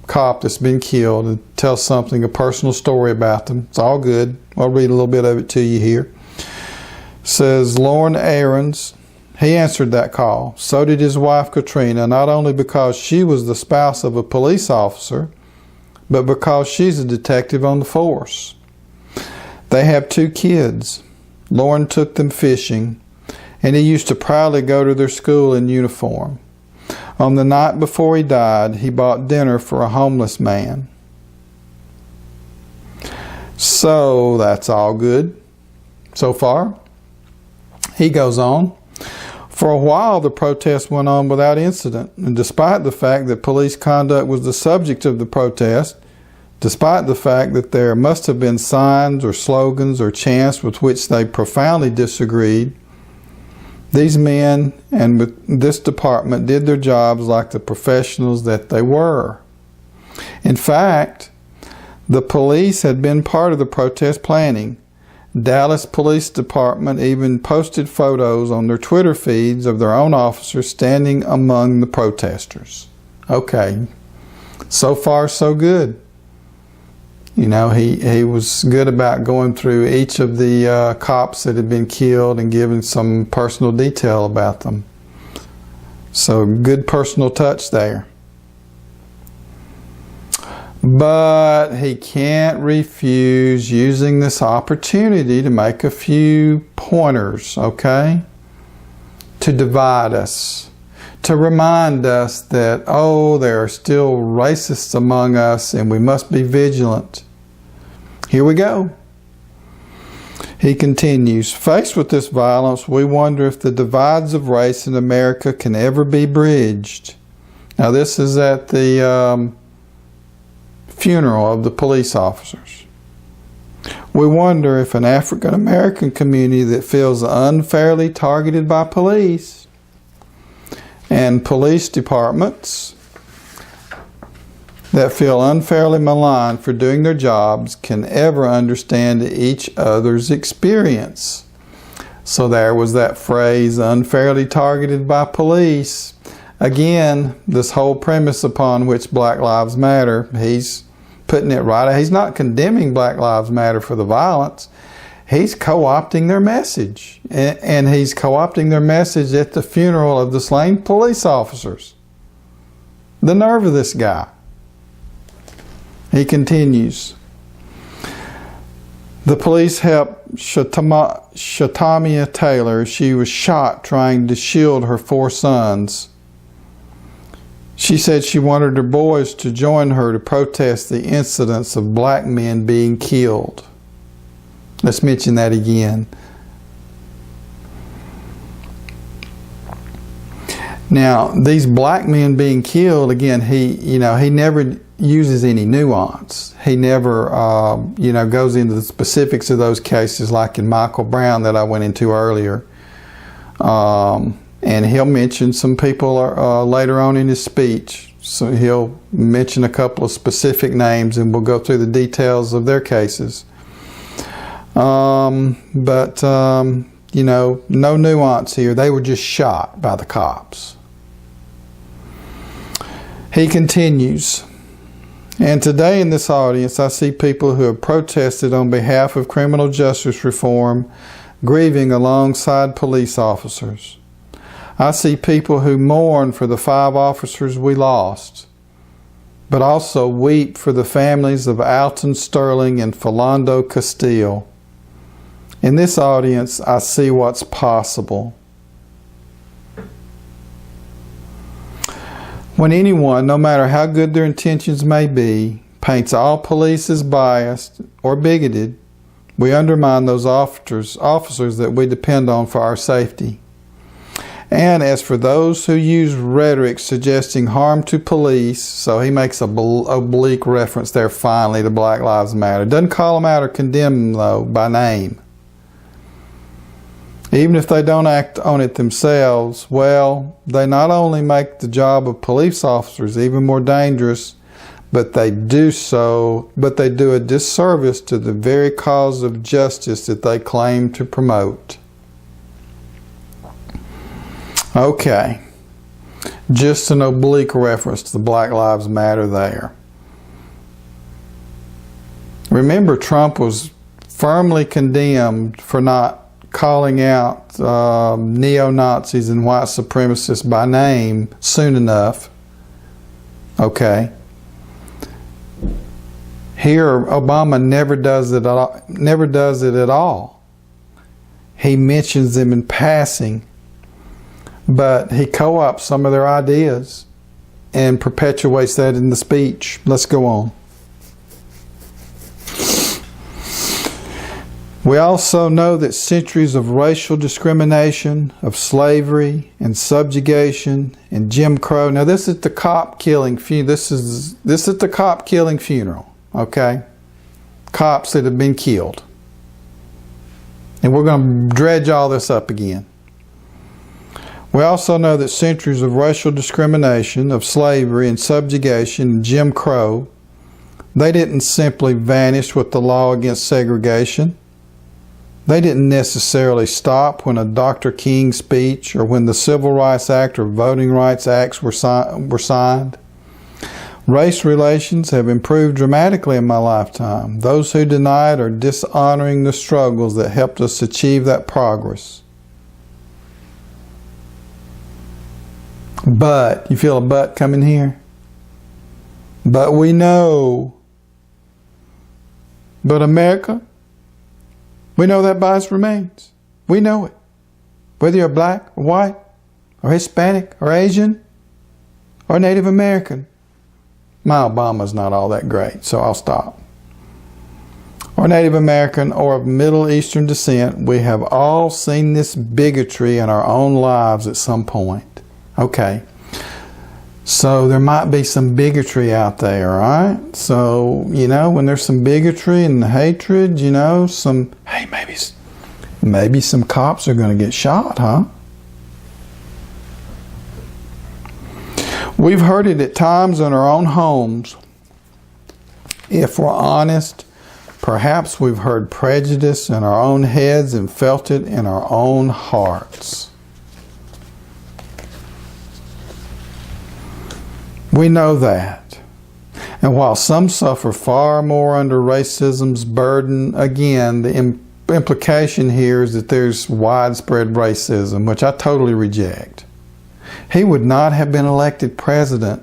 cop that's been killed and tells something, a personal story about them. It's all good. I'll read a little bit of it to you here. It says, Lauren Aarons, he answered that call. So did his wife Katrina, not only because she was the spouse of a police officer, but because she's a detective on the force. They have 2 kids. Lauren took them fishing, and he used to proudly go to their school in uniform. On the night before he died, he bought dinner for a homeless man. So that's all good so far. He goes on. For a while, the protest went on without incident, and despite the fact that police conduct was the subject of the protest, despite the fact that there must have been signs or slogans or chants with which they profoundly disagreed, These men and with this department did their jobs like the professionals that they were. In fact, the police had been part of the protest planning. Dallas Police Department even posted photos on their Twitter feeds of their own officers standing among the protesters. Okay, so far so good. You know, he was good about going through each of the cops that had been killed and giving some personal detail about them. So good personal touch there. But he can't refuse using this opportunity to make a few pointers, okay? To divide us, to remind us that, oh, there are still racists among us and we must be vigilant. Here we go. He continues, faced with this violence, we wonder if the divides of race in America can ever be bridged. Now this is at the funeral of the police officers. We wonder if an African American community that feels unfairly targeted by police and police departments that feel unfairly maligned for doing their jobs can ever understand each other's experience. So there was that phrase, unfairly targeted by police. Again, this whole premise upon which Black Lives Matter, he's putting it right. He's not condemning Black Lives Matter for the violence. He's co-opting their message. And he's co-opting their message at the funeral of the slain police officers. The nerve of this guy. He continues. The police helped Shatamia Taylor. She was shot trying to shield her 4 sons. She said she wanted her boys to join her to protest the incidents of black men being killed. Let's mention that again. Now, these black men being killed, again, he never uses any nuance. He never, goes into the specifics of those cases like in Michael Brown that I went into earlier. And he'll mention some people later on in his speech. So he'll mention a couple of specific names and we'll go through the details of their cases. No nuance here. They were just shot by the cops. He continues. And today in this audience, I see people who have protested on behalf of criminal justice reform, grieving alongside police officers. I see people who mourn for the 5 officers we lost, but also weep for the families of Alton Sterling and Philando Castile. In this audience, I see what's possible. When anyone, no matter how good their intentions may be, paints all police as biased or bigoted, we undermine those officers that we depend on for our safety. And as for those who use rhetoric suggesting harm to police, so he makes an oblique reference there finally to Black Lives Matter. Doesn't call them out or condemn them though by name. Even if they don't act on it themselves, well, they not only make the job of police officers even more dangerous, but they do a disservice to the very cause of justice that they claim to promote. Okay, just an oblique reference to the Black Lives Matter there. Remember, Trump was firmly condemned for not calling out neo-Nazis and white supremacists by name soon enough. Okay. Here, Obama never does it at all. He mentions them in passing, but he co-opts some of their ideas and perpetuates that in the speech. Let's go on. We also know that centuries of racial discrimination, of slavery and subjugation and Jim Crow. Now this is the cop killing this is the cop killing funeral, okay? Cops that have been killed. And we're going to dredge all this up again. We also know that centuries of racial discrimination, of slavery and subjugation and Jim Crow, they didn't simply vanish with the law against segregation. They didn't necessarily stop when a Dr. King speech or when the Civil Rights Act or Voting Rights Acts were signed. Race relations have improved dramatically in my lifetime. Those who deny it are dishonoring the struggles that helped us achieve that progress. But, you feel a but coming here? But we know. But America, we know that bias remains. We know it. Whether you're black or white or Hispanic or Asian or Native American. My Obama's not all that great, so I'll stop. Or Native American or of Middle Eastern descent, we have all seen this bigotry in our own lives at some point. Okay. So there might be some bigotry out there, right? So, when there's some bigotry and hatred, maybe some cops are going to get shot, huh? We've heard it at times in our own homes. If we're honest, perhaps we've heard prejudice in our own heads and felt it in our own hearts. We know that. And while some suffer far more under racism's burden, again, the implication here is that there's widespread racism, which I totally reject. He would not have been elected president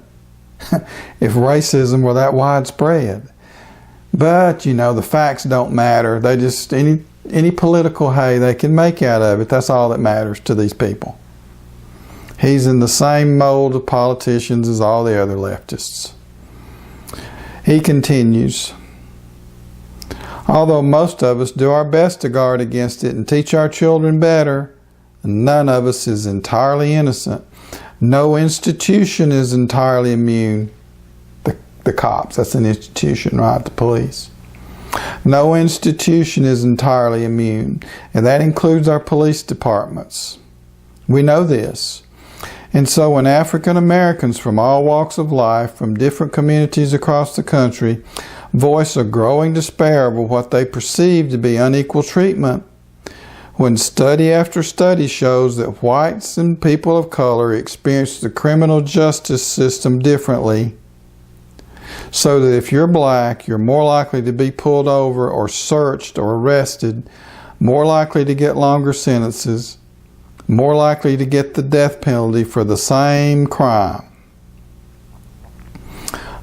if racism were that widespread. But, the facts don't matter. They just, any political hay they can make out of it, that's all that matters to these people. He's in the same mold of politicians as all the other leftists. He continues, although most of us do our best to guard against it and teach our children better, none of us is entirely innocent. No institution is entirely immune. The cops, that's an institution, right? The police. No institution is entirely immune, and that includes our police departments. We know this. And so when African Americans from all walks of life, from different communities across the country, voice a growing despair over what they perceive to be unequal treatment, when study after study shows that whites and people of color experience the criminal justice system differently, so that if you're black, you're more likely to be pulled over or searched or arrested, more likely to get longer sentences, more likely to get the death penalty for the same crime.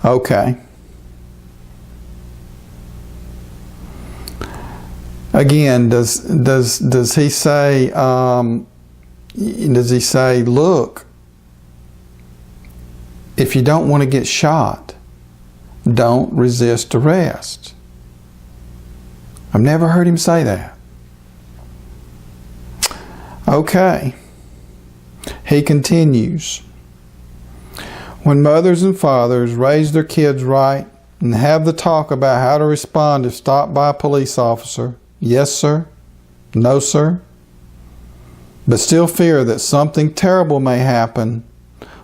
Okay. Again, does he say, look, if you don't want to get shot, don't resist arrest? I've never heard him say that. Okay. He continues. When mothers and fathers raise their kids right and have the talk about how to respond if stopped by a police officer, yes, sir, no, sir, but still fear that something terrible may happen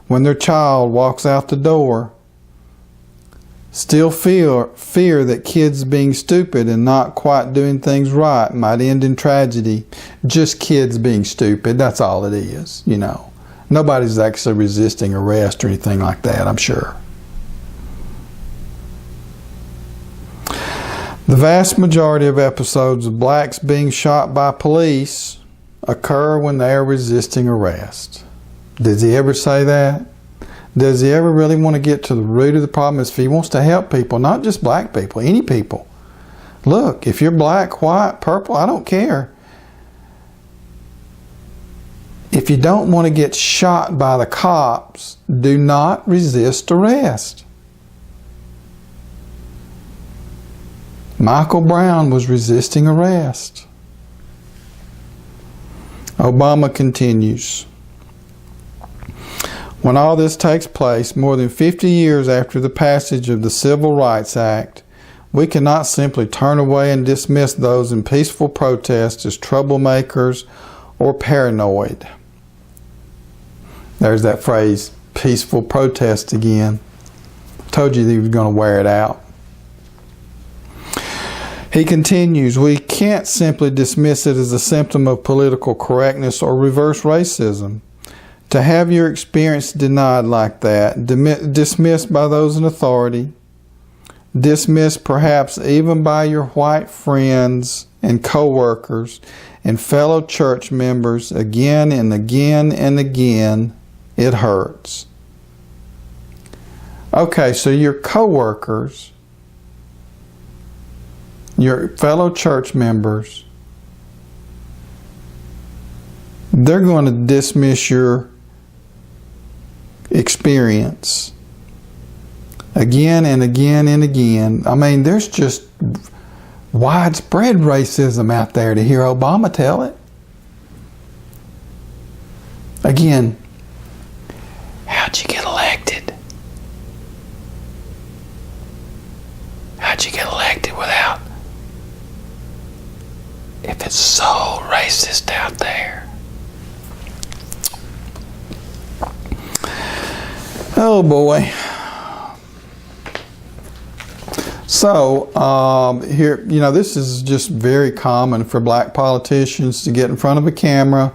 when their child walks out the door, still fear that kids being stupid and not quite doing things right might end in tragedy. Just kids being stupid, that's all it is, Nobody's actually resisting arrest or anything like that, I'm sure. The vast majority of episodes of blacks being shot by police occur when they are resisting arrest. Does he ever say that? Does he ever really want to get to the root of the problem? If he wants to help people, not just black people, any people. Look, if you're black, white, purple, I don't care. If you don't want to get shot by the cops, do not resist arrest. Michael Brown was resisting arrest. Obama continues. When all this takes place, more than 50 years after the passage of the Civil Rights Act, we cannot simply turn away and dismiss those in peaceful protest as troublemakers or paranoid. There's that phrase, peaceful protest again. Told you he was going to wear it out. He continues, we can't simply dismiss it as a symptom of political correctness or reverse racism. To have your experience denied like that, dismissed by those in authority, dismissed perhaps even by your white friends and co-workers and fellow church members again and again and again, it hurts. Okay, so your co-workers, your fellow church members, they're going to dismiss your experience again and again and again. I mean, there's just widespread racism out there to hear Obama tell it. Again, how'd you get elected? How'd you get elected without? If it's so racist out there. Oh boy. So, here, you know, this is just very common for black politicians to get in front of a camera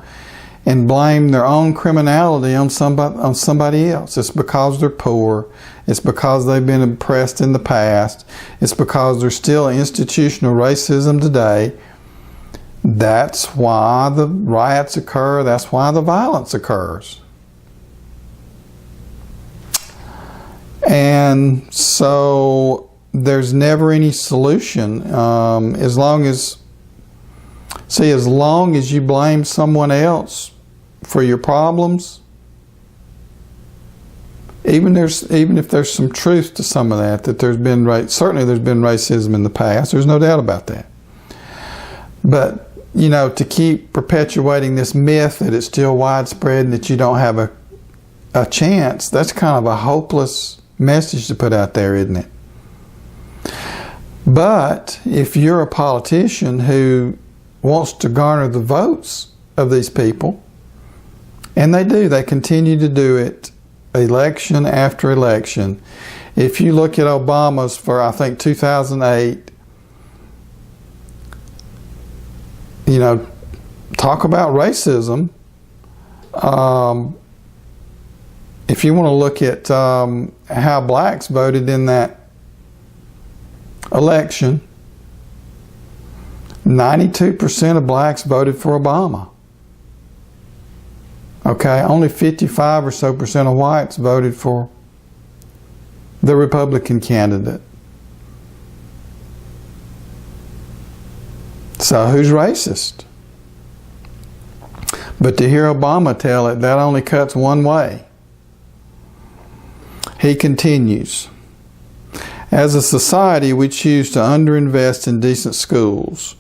and blame their own criminality on somebody else. It's because they're poor. It's because they've been oppressed in the past. It's because there's still institutional racism today. That's why the riots occur. That's why the violence occurs. And so there's never any solution as long as you blame someone else for your problems, even if there's some truth to some of that there's been certainly there's been racism in the past. There's no doubt about that. But you know, to keep perpetuating this myth that it's still widespread and that you don't have a chance, that's kind of a hopeless message to put out there, isn't it? But if you're a politician who wants to garner the votes of these people, and they continue to do it election after election. If you look at Obama's for, I think, 2008, you know, talk about racism. If you want to look at how blacks voted in that election, 92% of blacks voted for Obama. Okay, only 55% or so of whites voted for the Republican candidate. So who's racist? But to hear Obama tell it, that only cuts one way. He continues, as a society, we choose to underinvest in decent schools.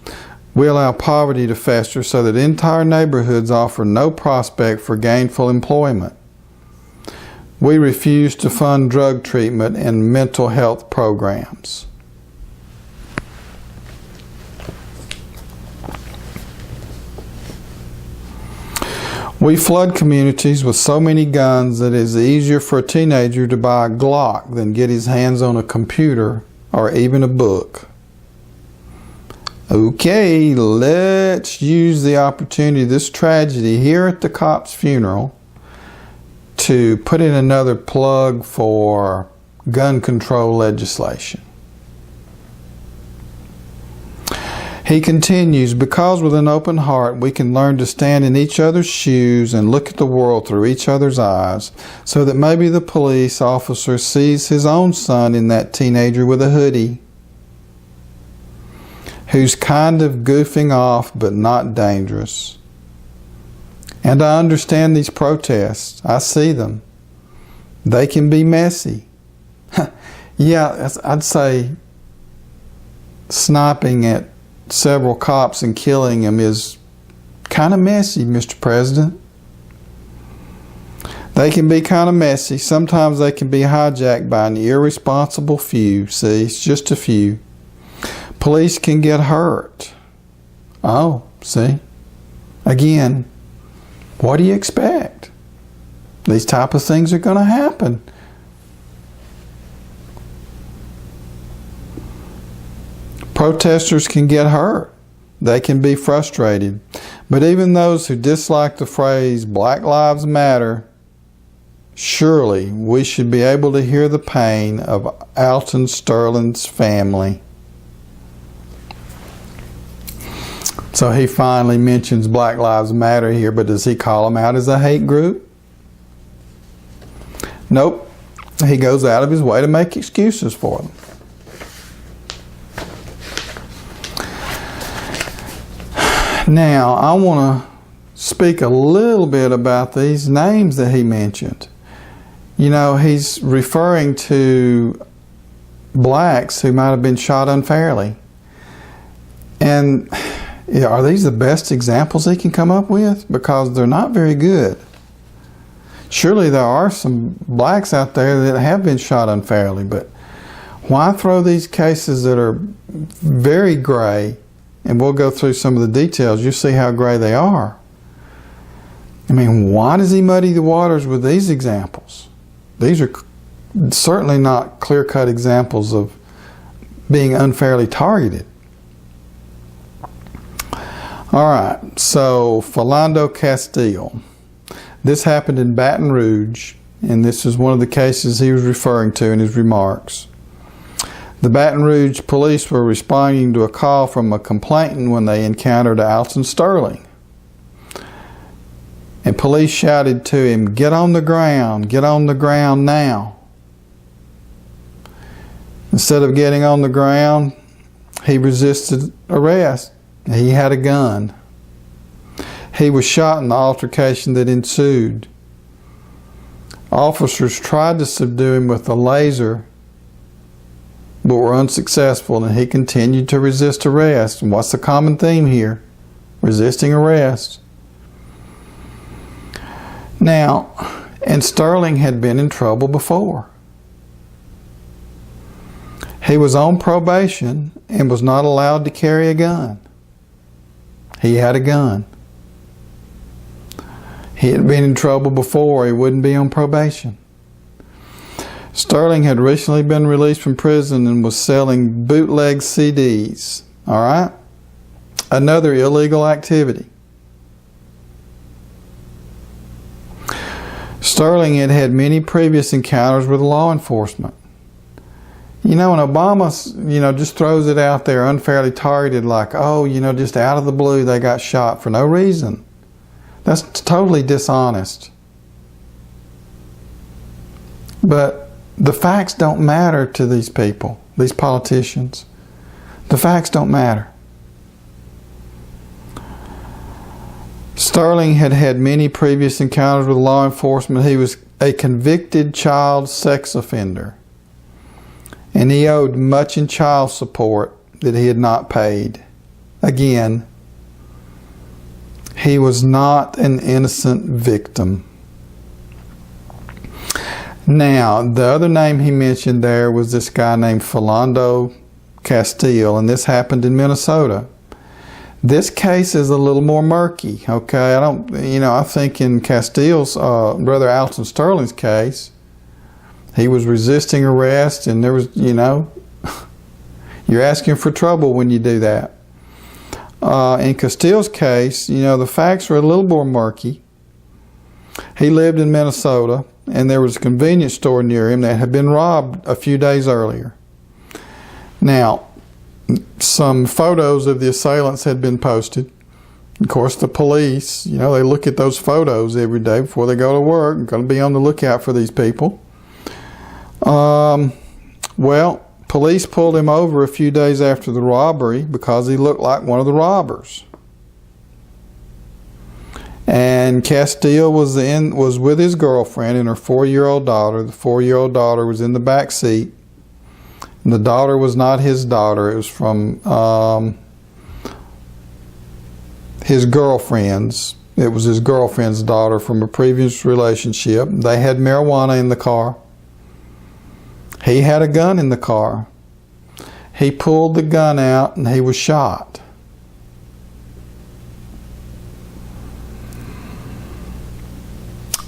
We allow poverty to fester so that entire neighborhoods offer no prospect for gainful employment. We refuse to fund drug treatment and mental health programs. We flood communities with so many guns that it is easier for a teenager to buy a Glock than get his hands on a computer or even a book. Okay, let's use the opportunity, this tragedy here at the cop's funeral, to put in another plug for gun control legislation. He continues, because with an open heart we can learn to stand in each other's shoes and look at the world through each other's eyes, so that maybe the police officer sees his own son in that teenager with a hoodie, who's kind of goofing off but not dangerous. And I understand these protests. I see them. They can be messy. Yeah, I'd say sniping at several cops and killing them is kind of messy, Mr. President. They can be kind of messy. Sometimes they can be hijacked by an irresponsible few. See, it's just a few. Police can get hurt. Oh, see? Again, what do you expect? These type of things are going to happen. Protesters can get hurt. They can be frustrated. But even those who dislike the phrase Black Lives Matter, surely we should be able to hear the pain of Alton Sterling's family. So he finally mentions Black Lives Matter here, but does he call them out as a hate group? Nope. He goes out of his way to make excuses for them. Now, I want to speak a little bit about these names that he mentioned. You know, he's referring to blacks who might have been shot unfairly. And are these the best examples he can come up with? Because they're not very good. Surely there are some blacks out there that have been shot unfairly, but why throw these cases that are very gray? And we'll go through some of the details. You'll see how gray they are. I mean, why does he muddy the waters with these examples? These are certainly not clear-cut examples of being unfairly targeted. All right, so Philando Castile. This happened in Baton Rouge, and this is one of the cases he was referring to in his remarks. The Baton Rouge police were responding to a call from a complainant when they encountered Alton Sterling. And police shouted to him, "Get on the ground now." Instead of getting on the ground, he resisted arrest. He had a gun. He was shot in the altercation that ensued. Officers tried to subdue him with a laser, but were unsuccessful, and he continued to resist arrest. And what's the common theme here? Resisting arrest. Now, and Sterling had been in trouble before. He was on probation and was not allowed to carry a gun. He had a gun. He had been in trouble before. He wouldn't be on probation. Sterling had recently been released from prison and was selling bootleg CDs. All right? Another illegal activity. Sterling had had many previous encounters with law enforcement. You know, and Obama, just throws it out there unfairly targeted like, oh, just out of the blue they got shot for no reason. That's totally dishonest. But the facts don't matter to these people, these politicians. The facts don't matter. Sterling had had many previous encounters with law enforcement. He was a convicted child sex offender, and he owed much in child support that he had not paid. Again, he was not an innocent victim. Now, the other name he mentioned there was this guy named Philando Castile, and this happened in Minnesota. This case is a little more murky, okay? I think in Castile's, Brother Alton Sterling's case, he was resisting arrest, and there was, you're asking for trouble when you do that. In Castile's case, the facts are a little more murky. He lived in Minnesota, and there was a convenience store near him that had been robbed a few days earlier. Now, some photos of the assailants had been posted. Of course, the police, they look at those photos every day before they go to work. They're going to be on the lookout for these people. Well, police pulled him over a few days after the robbery because he looked like one of the robbers. And Castile was with his girlfriend and her 4-year-old daughter. The 4-year-old daughter was in the back seat. And the daughter was not his daughter. It was from his girlfriend's. It was his girlfriend's daughter from a previous relationship. They had marijuana in the car. He had a gun in the car. He pulled the gun out and he was shot.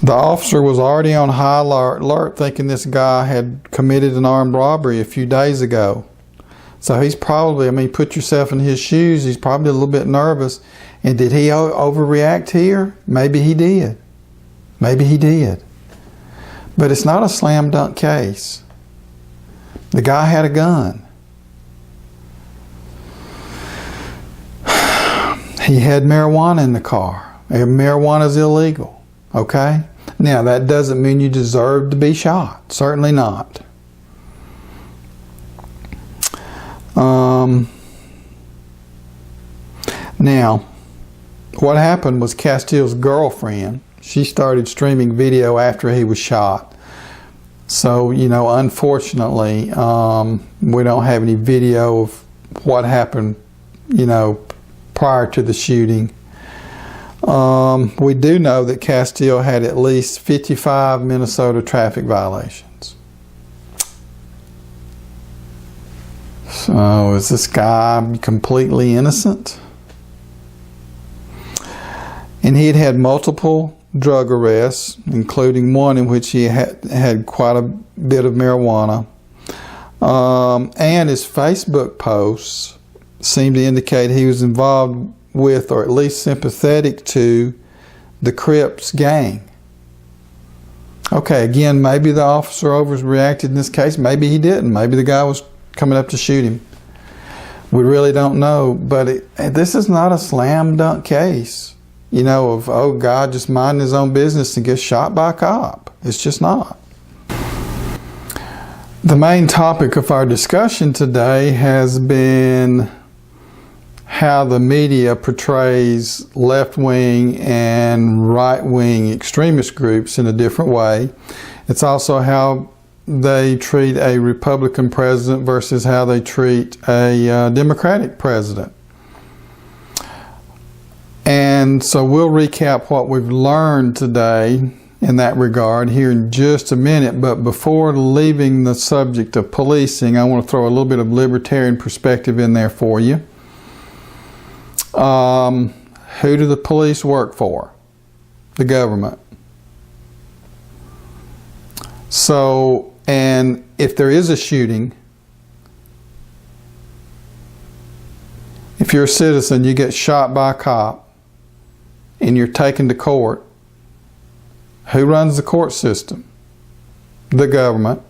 The officer was already on high alert thinking this guy had committed an armed robbery a few days ago. So he's probably, I mean, put yourself in his shoes, he's probably a little bit nervous. And did he overreact here? Maybe he did. Maybe he did. But it's not a slam dunk case. The guy had a gun. He had marijuana in the car. Marijuana is illegal. Okay? Now, that doesn't mean you deserve to be shot. Certainly not. Now, what happened was Castille's girlfriend, she started streaming video after he was shot. So, you know, unfortunately, we don't have any video of what happened, you know, prior to the shooting. We do know that Castille had at least 55 Minnesota traffic violations. So is this guy completely innocent? And he had multiple drug arrests, including one in which he had quite a bit of marijuana. And his Facebook posts seem to indicate he was involved with, or at least sympathetic to, the Crips gang. Okay, again, maybe the officer overreacted in this case. Maybe he didn't. Maybe the guy was coming up to shoot him. We really don't know. But this is not a slam dunk case, you know, of, oh, God just minding his own business and gets shot by a cop. It's just not. The main topic of our discussion today has been how the media portrays left-wing and right-wing extremist groups in a different way. It's also how they treat a Republican president versus how they treat a Democratic president. And so we'll recap what we've learned today in that regard here in just a minute. But before leaving the subject of policing, I want to throw a little bit of libertarian perspective in there for you. Who do the police work for? The government. So, and if there is a shooting, if you're a citizen, you get shot by a cop and you're taken to court, who runs the court system? The government.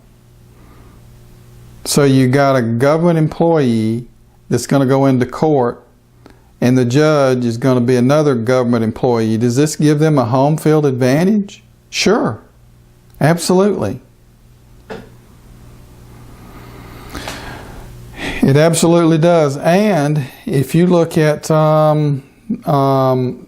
So you got a government employee that's going to go into court, and the judge is going to be another government employee. Does this give them a home field advantage? Sure. Absolutely. It absolutely does. And if you look at the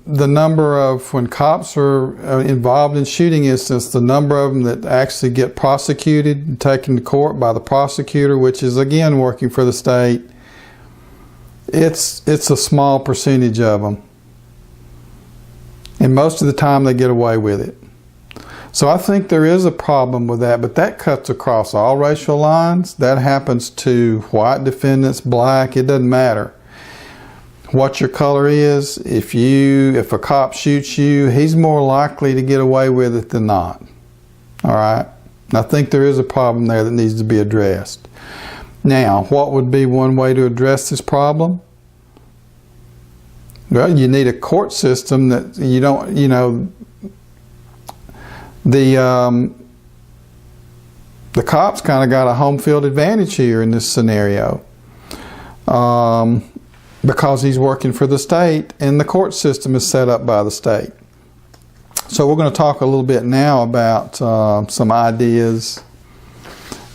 number of, when cops are involved in shooting incidents, the number of them that actually get prosecuted and taken to court by the prosecutor, which is again working for the state, it's a small percentage of them. And most of the time they get away with it. So I think there is a problem with that, but that cuts across all racial lines. That happens to white defendants, black, it doesn't matter what your color is. If a cop shoots you, he's more likely to get away with it than not. All right? And I think there is a problem there that needs to be addressed. Now, what would be one way to address this problem? Well, you need a court system that you don't, you know, the cops kind of got a home field advantage here in this scenario because he's working for the state and the court system is set up by the state. So we're going to talk a little bit now about some ideas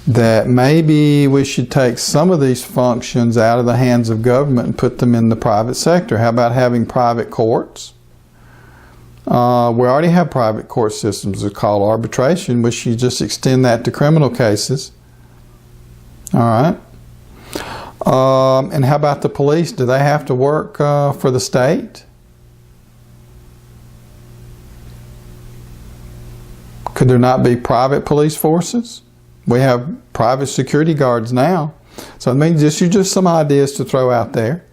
that maybe we should take some of these functions out of the hands of government and put them in the private sector. How about having private courts? We already have private court systems. It's called arbitration, which you just extend that to criminal cases. All right. And how about the police? Do they have to work for the state? Could there not be private police forces? We have private security guards now. So I mean, just some ideas to throw out there.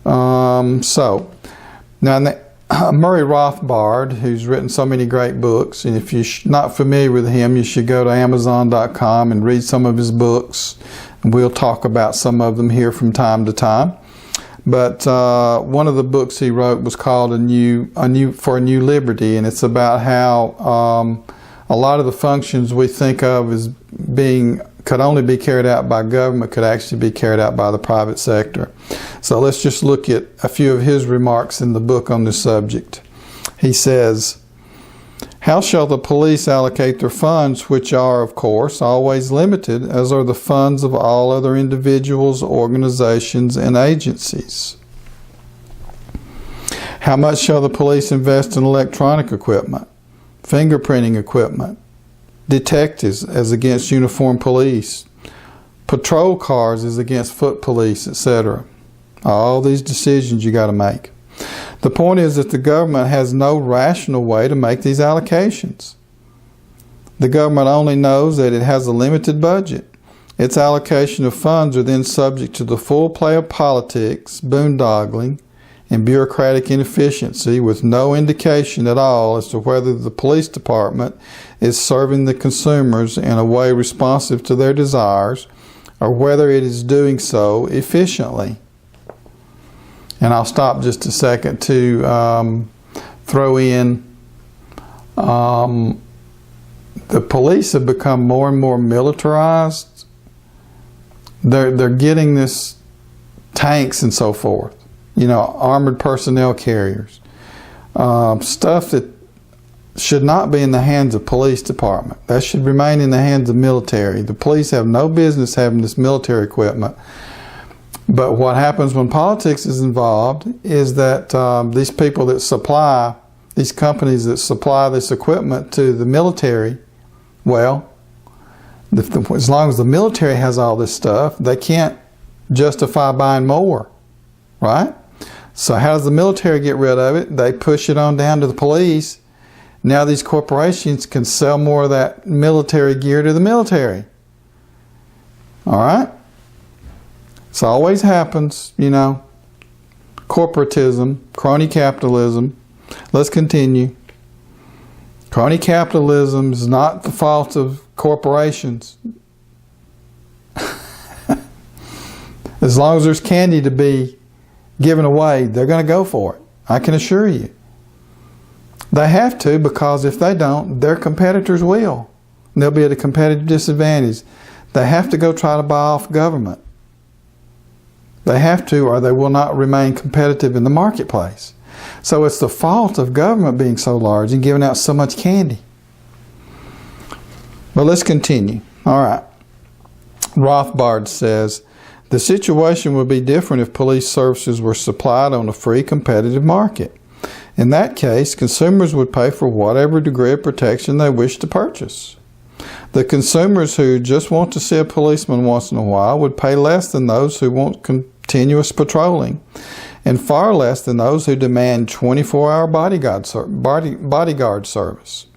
So now Murray Rothbard, who's written so many great books, and if you're not familiar with him, you should go to Amazon.com and read some of his books. We'll talk about some of them here from time to time. But one of the books he wrote was called For a New Liberty, and it's about how a lot of the functions we think of as could only be carried out by government could actually be carried out by the private sector. So let's just look at a few of his remarks in the book on this subject. He says, "How shall the police allocate their funds, which are, of course, always limited, as are the funds of all other individuals, organizations, and agencies? How much shall the police invest in electronic equipment, fingerprinting equipment, detectives as against uniformed police, patrol cars as against foot police, etc.? All these decisions you got to make. The point is that the government has no rational way to make these allocations. The government only knows that it has a limited budget. Its allocation of funds are then subject to the full play of politics, boondoggling, and bureaucratic inefficiency, with no indication at all as to whether the police department is serving the consumers in a way responsive to their desires, or whether it is doing so efficiently." And I'll stop just a second to throw in the police have become more and more militarized. They're getting this tanks and so forth, armored personnel carriers, stuff that should not be in the hands of police department. That should remain in the hands of military. The police have no business having this military equipment. But what happens when politics is involved is that these people that supply, these companies that supply this equipment to the military, well, as long as the military has all this stuff, they can't justify buying more, right? So how does the military get rid of it? They push it on down to the police. Now these corporations can sell more of that military gear to the military. All right? This always happens, corporatism, crony capitalism. Let's continue. Crony capitalism is not the fault of corporations. As long as there's candy to be given away, they're going to go for it. I can assure you. They have to, because if they don't, their competitors will. They'll be at a competitive disadvantage. They have to go try to buy off government. They have to, or they will not remain competitive in the marketplace. So it's the fault of government being so large and giving out so much candy. But let's continue. All right. Rothbard says, "The situation would be different if police services were supplied on a free competitive market. In that case, consumers would pay for whatever degree of protection they wish to purchase. The consumers who just want to see a policeman once in a while would pay less than those who want continuous patrolling, and far less than those who demand 24-hour bodyguard service.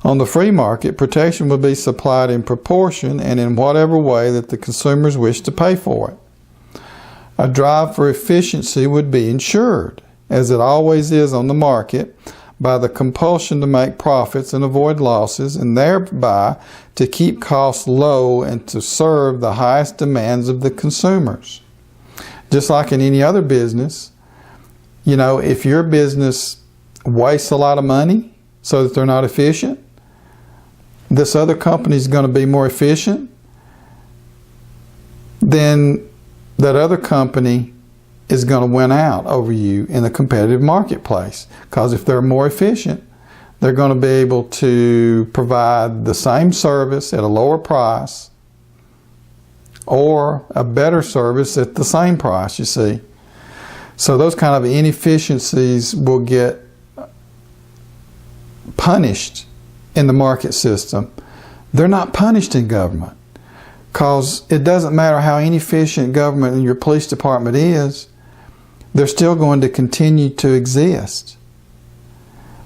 On the free market, protection would be supplied in proportion and in whatever way that the consumers wish to pay for it. A drive for efficiency would be ensured, as it always is on the market, by the compulsion to make profits and avoid losses, and thereby to keep costs low and to serve the highest demands of the consumers. Just like in any other business, if your business wastes a lot of money so that they're not efficient, this other company is going to be more efficient, then that other company is going to win out over you in the competitive marketplace. Because if they're more efficient, they're going to be able to provide the same service at a lower price or a better service at the same price, you see. So those kind of inefficiencies will get punished in the market system. They're not punished in government, because it doesn't matter how inefficient government and your police department is, they're still going to continue to exist.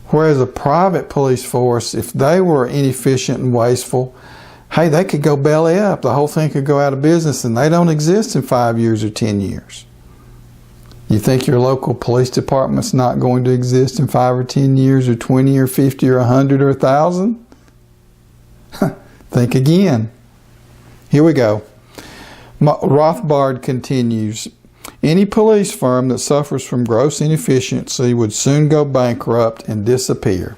Whereas a private police force, if they were inefficient and wasteful, hey, they could go belly up. The whole thing could go out of business, and they don't exist in 5 years or 10 years. You think your local police department's not going to exist in 5 or 10 years or 20 or 50 or 100 or 1,000? Think again. Here we go. Rothbard continues, any police firm that suffers from gross inefficiency would soon go bankrupt and disappear.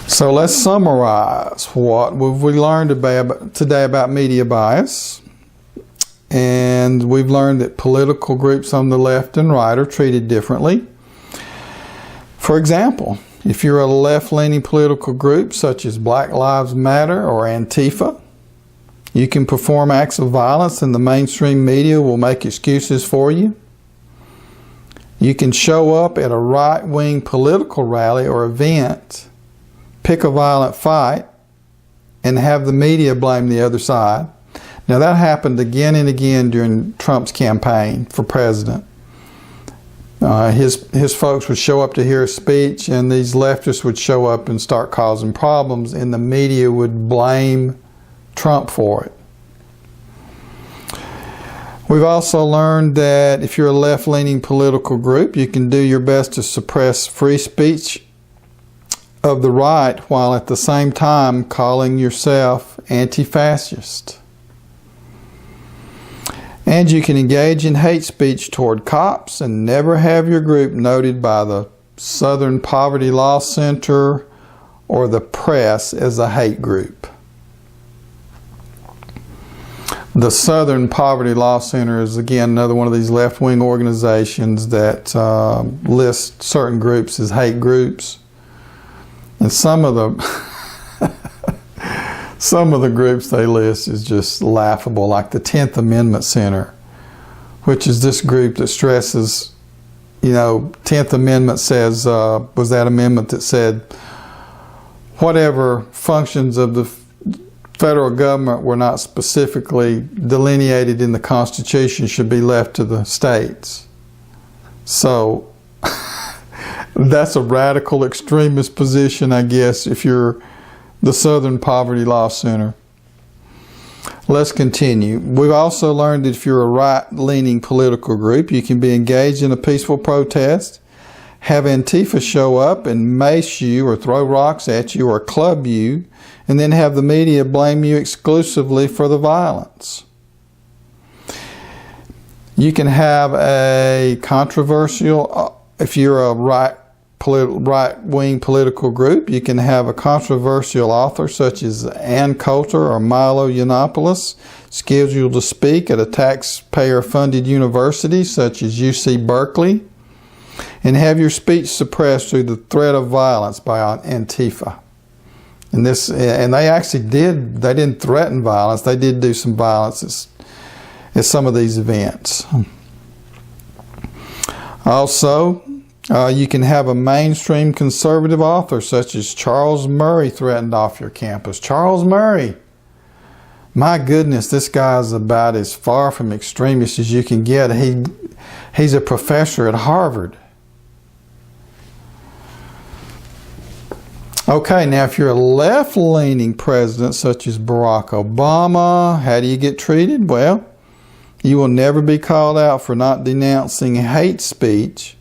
So let's summarize what we learned today about media bias. And we've learned that political groups on the left and right are treated differently. For example, if you're a left-leaning political group such as Black Lives Matter or Antifa, you can perform acts of violence and the mainstream media will make excuses for you. You can show up at a right-wing political rally or event, pick a violent fight, and have the media blame the other side. Now that happened again and again during Trump's campaign for president. His folks would show up to hear a speech, and these leftists would show up and start causing problems, and the media would blame Trump for it. We've also learned that if you're a left-leaning political group, you can do your best to suppress free speech of the right while at the same time calling yourself anti-fascist. And you can engage in hate speech toward cops and never have your group noted by the Southern Poverty Law Center or the press as a hate group. The Southern Poverty Law Center is, again, another one of these left-wing organizations that list certain groups as hate groups. And some of the groups they list is just laughable, like the 10th Amendment Center, which is this group that stresses, 10th Amendment says, was that amendment that said whatever functions of the federal government were not specifically delineated in the Constitution should be left to the states. So that's a radical extremist position, I guess, if you're the Southern Poverty Law Center. Let's continue. We've also learned that if you're a right-leaning political group, you can be engaged in a peaceful protest, have Antifa show up and mace you or throw rocks at you or club you, and then have the media blame you exclusively for the violence. You can have a controversial, if you're a right-wing political group, you can have a controversial author such as Ann Coulter or Milo Yiannopoulos scheduled to speak at a taxpayer-funded university such as UC Berkeley, and have your speech suppressed through the threat of violence by Antifa. And they actually they didn't threaten violence, they did do some violence at some of these events. Also, you can have a mainstream conservative author such as Charles Murray threatened off your campus. Charles Murray, my goodness, this guy's about as far from extremist as you can get. He's a professor at Harvard. Okay, now if you're a left-leaning president such as Barack Obama, how do you get treated? Well, you will never be called out for not denouncing hate speech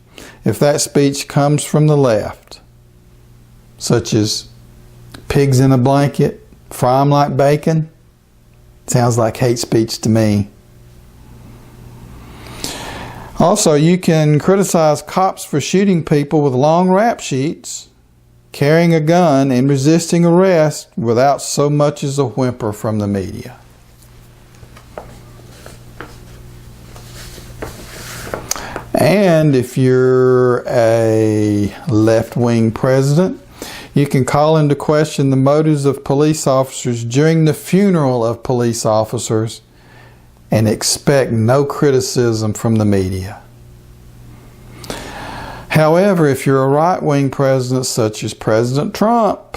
if that speech comes from the left, such as pigs in a blanket, fry 'em like bacon. Sounds like hate speech to me. Also, you can criticize cops for shooting people with long rap sheets, carrying a gun, and resisting arrest without so much as a whimper from the media. And if you're a left-wing president, you can call into question the motives of police officers during the funeral of police officers and expect no criticism from the media. However, if you're a right-wing president such as President Trump,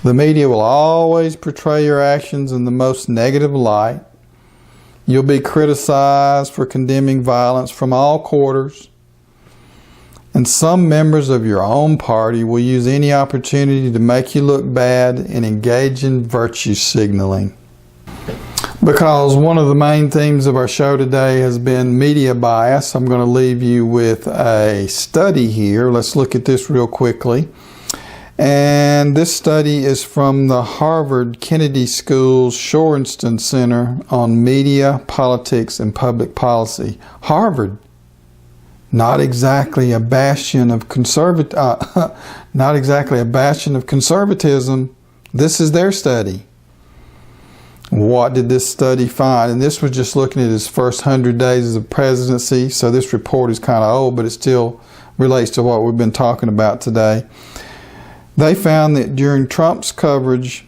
the media will always portray your actions in the most negative light. You'll be criticized for condemning violence from all quarters. And some members of your own party will use any opportunity to make you look bad and engage in virtue signaling. Because one of the main themes of our show today has been media bias, I'm going to leave you with a study here. Let's look at this real quickly. And this study is from the Harvard Kennedy School's Shorenstein Center on Media, Politics, and Public Policy. Harvard, not exactly a bastion of conservatism. This is their study. What did this study find? And this was just looking at his first 100 days of presidency. So this report is kind of old, but it still relates to what we've been talking about today. They found that during Trump's coverage,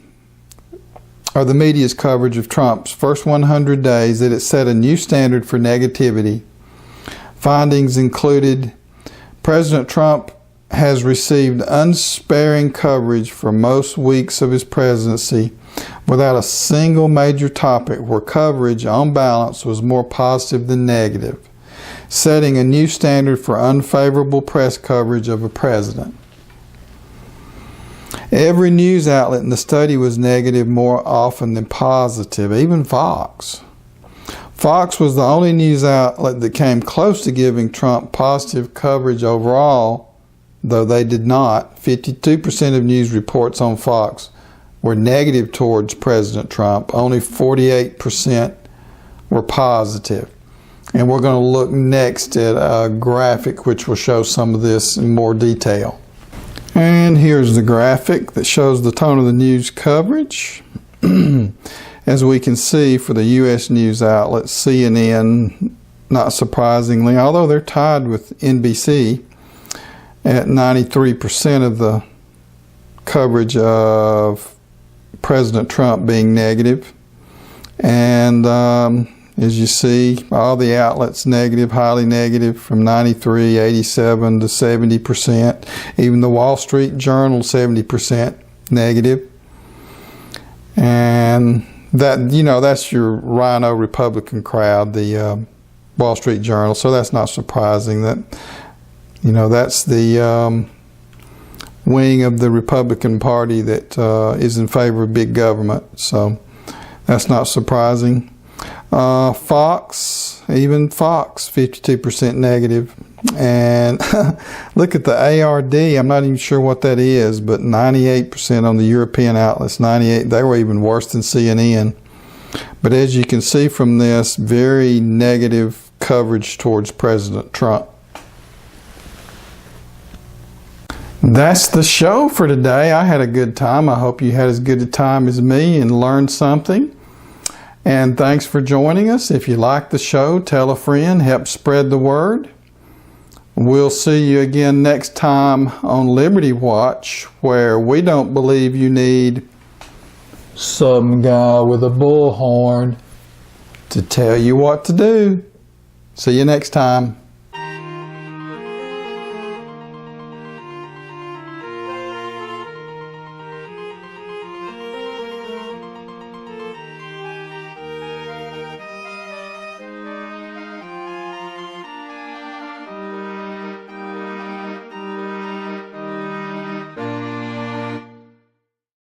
or the media's coverage of Trump's first 100 days, that it set a new standard for negativity. Findings included President Trump has received unsparing coverage for most weeks of his presidency without a single major topic where coverage, on balance, was more positive than negative, setting a new standard for unfavorable press coverage of a president. Every news outlet in the study was negative more often than positive, even Fox. Fox was the only news outlet that came close to giving Trump positive coverage overall, though they did not. 52% of news reports on Fox were negative towards President Trump. Only 48% were positive. And we're going to look next at a graphic which will show some of this in more detail. And here's the graphic that shows the tone of the news coverage. As we can see, for the U.S. news outlets, CNN, not surprisingly, although they're tied with NBC at 93% of the coverage of President Trump being negative. And as you see, all the outlets negative, highly negative, from 93, 87 to 70%. Even the Wall Street Journal, 70% negative. And that, you know, that's your rhino Republican crowd, the Wall Street Journal. So that's not surprising that, you know, that's the wing of the Republican Party that is in favor of big government. So that's not surprising. Fox, even Fox, 52% negative. And look at the ARD. I'm not even sure what that is, but 98% on the European outlets. 98. They were even worse than CNN. But as you can see from this, very negative coverage towards President Trump. That's the show for today. I had a good time. I hope you had as good a time as me and learned something. And thanks for joining us. If you like the show, tell a friend, help spread the word. We'll see you again next time on Liberty Watch, where we don't believe you need some guy with a bullhorn to tell you what to do. See you next time.